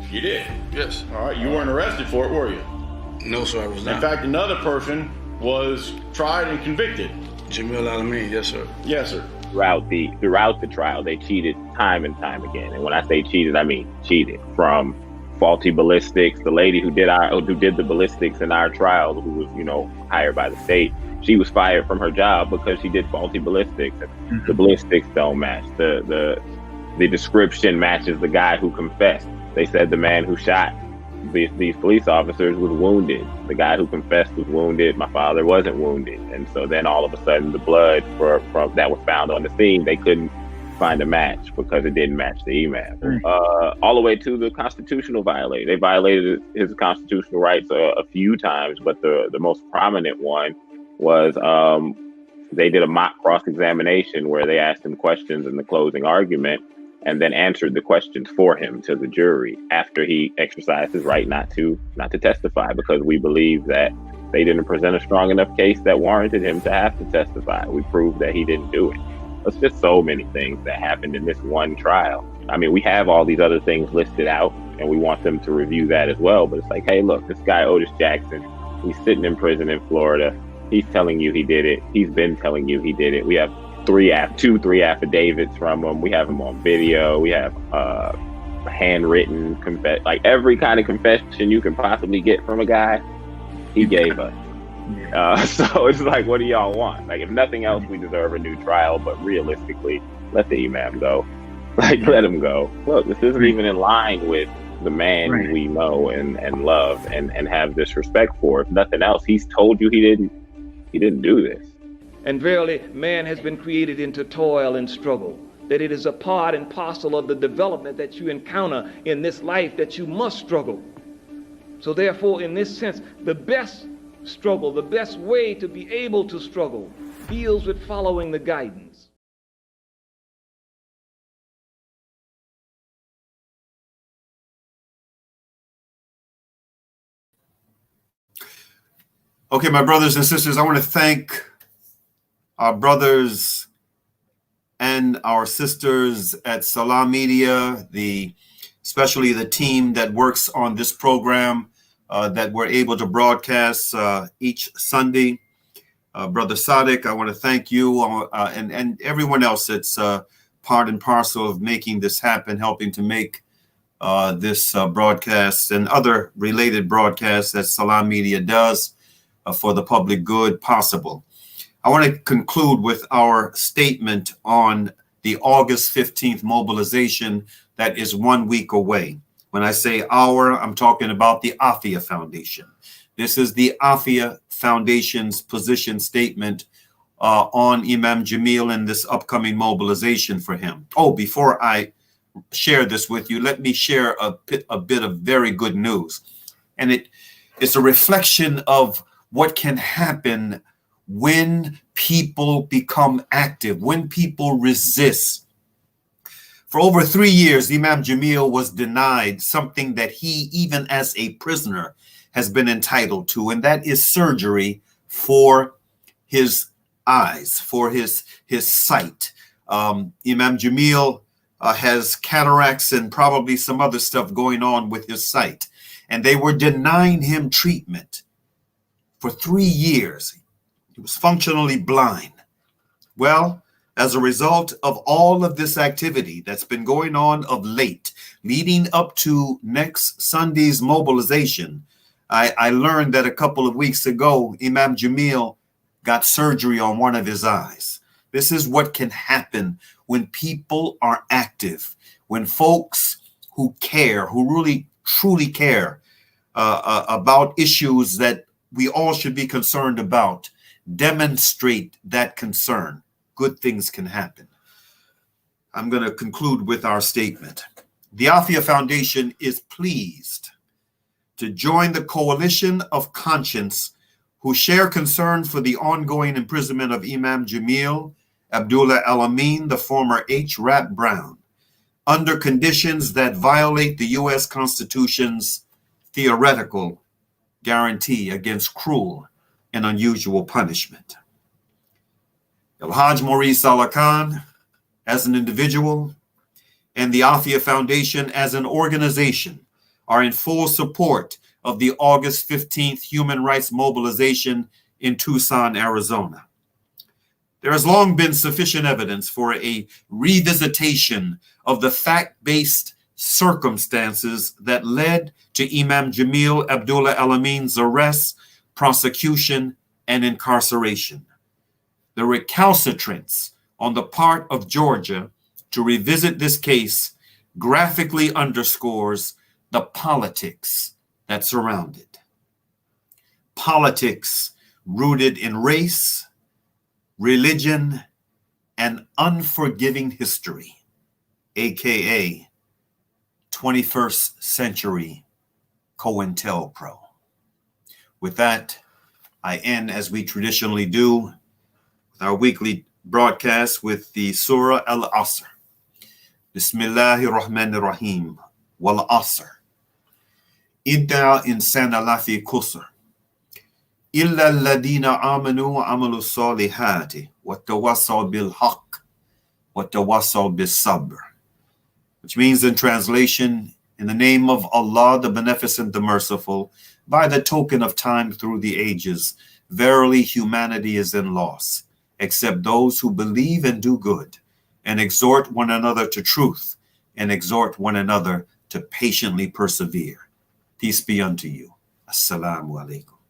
You did? Yes. All right. You weren't arrested for it, were you? No, sir, I was not. In fact, another person was tried and convicted. Jamil Al-Amin, yes, sir. Yes, sir. Throughout the trial, they cheated time and time again. And when I say cheated, I mean cheated. From faulty ballistics, the lady who did the ballistics in our trial, who was, hired by the state, she was fired from her job because she did faulty ballistics. And the ballistics don't match. The description matches the guy who confessed. They said the man who shot these police officers was wounded. The guy who confessed was wounded. My father wasn't wounded. And so then all of a sudden the blood from that was found on the scene, they couldn't find a match because it didn't match the Imam. All the way to the constitutional violation. They violated his constitutional rights a few times, but the most prominent one was they did a mock cross-examination where they asked him questions in the closing argument and then answered the questions for him to the jury after he exercised his right not to testify, because we believe that They didn't present a strong enough case that warranted him to have to testify. We proved that he didn't do it. It's just so many things that happened in this one trial. I mean, we have all these other things listed out, and we want them to review that as well. But it's like, hey, look, this guy Otis Jackson, he's sitting in prison in Florida. He's telling you he did it. He's been telling you he did it. We have three affidavits from him. We have him on video. We have handwritten like every kind of confession you can possibly get from a guy, he gave us. So it's like, what do y'all want? Like, if nothing else, we deserve a new trial, but realistically, let the Imam go. Like, let him go. Look, this isn't even in line with the man we know and love and have this respect for. If nothing else, he's told you he didn't do this. And verily, man has been created into toil and struggle, that it is a part and parcel of the development that you encounter in this life, that you must struggle. So therefore, in this sense, the best struggle, the best way to be able to struggle, deals with following the guidance. Okay, my brothers and sisters, I want to thank our brothers and our sisters at Salam Media, especially the team that works on this program that we're able to broadcast each Sunday. Brother Sadiq, I want to thank you and everyone else that's part and parcel of making this happen, helping to make this broadcast and other related broadcasts that Salam Media does for the public good possible. I want to conclude with our statement on the August 15th mobilization that is 1 week away. When I say our, I'm talking about the Afia Foundation. This is the Afia Foundation's position statement on Imam Jamil and this upcoming mobilization for him. Oh, before I share this with you, let me share a bit of very good news. And it's a reflection of what can happen when people become active, when people resist. For over 3 years, Imam Jamil was denied something that he, even as a prisoner, has been entitled to, and that is surgery for his eyes, for his sight. Imam Jamil has cataracts and probably some other stuff going on with his sight, and they were denying him treatment for 3 years. He was functionally blind. Well, as a result of all of this activity that's been going on of late, leading up to next Sunday's mobilization, I learned that a couple of weeks ago, Imam Jamil got surgery on one of his eyes. This is what can happen when people are active, when folks who care, who really truly care about issues that we all should be concerned about, demonstrate that concern. Good things can happen. I'm going to conclude with our statement. The Afia Foundation is pleased to join the coalition of conscience who share concern for the ongoing imprisonment of Imam Jamil Abdullah Amin, the former H. Rap Brown, under conditions that violate the U.S. Constitution's theoretical guarantee against cruel and unusual punishment. El-Hajj Mauri Saalakhan, as an individual, and the Afia Foundation as an organization are in full support of the August 15th human rights mobilization in Tucson, Arizona. There has long been sufficient evidence for a revisitation of the fact-based circumstances that led to Imam Jamil Abdullah Amin's arrest, prosecution, and incarceration. The recalcitrance on the part of Georgia to revisit this case graphically underscores the politics that surround it. Politics rooted in race, religion, and unforgiving history, aka 21st century COINTELPRO. With that, I end, as we traditionally do, with our weekly broadcast with the Surah Al-Asr. Bismillahir Rahmanir Rahim. Wal Asr. Idda insana lafi kusr. إِلَّا الَّذِينَ آمَنُوا وَعَمِلُوا الصَّالِحَاتِ وَتَوَصَّوْا بِالْحَقِّ وَتَوَصَّوْا بِالصَّبْرِ. Which means in translation, in the name of Allah, the Beneficent, the Merciful, by the token of time through the ages, verily humanity is in loss, except those who believe and do good, and exhort one another to truth, and exhort one another to patiently persevere. Peace be unto you. Assalamu alaikum.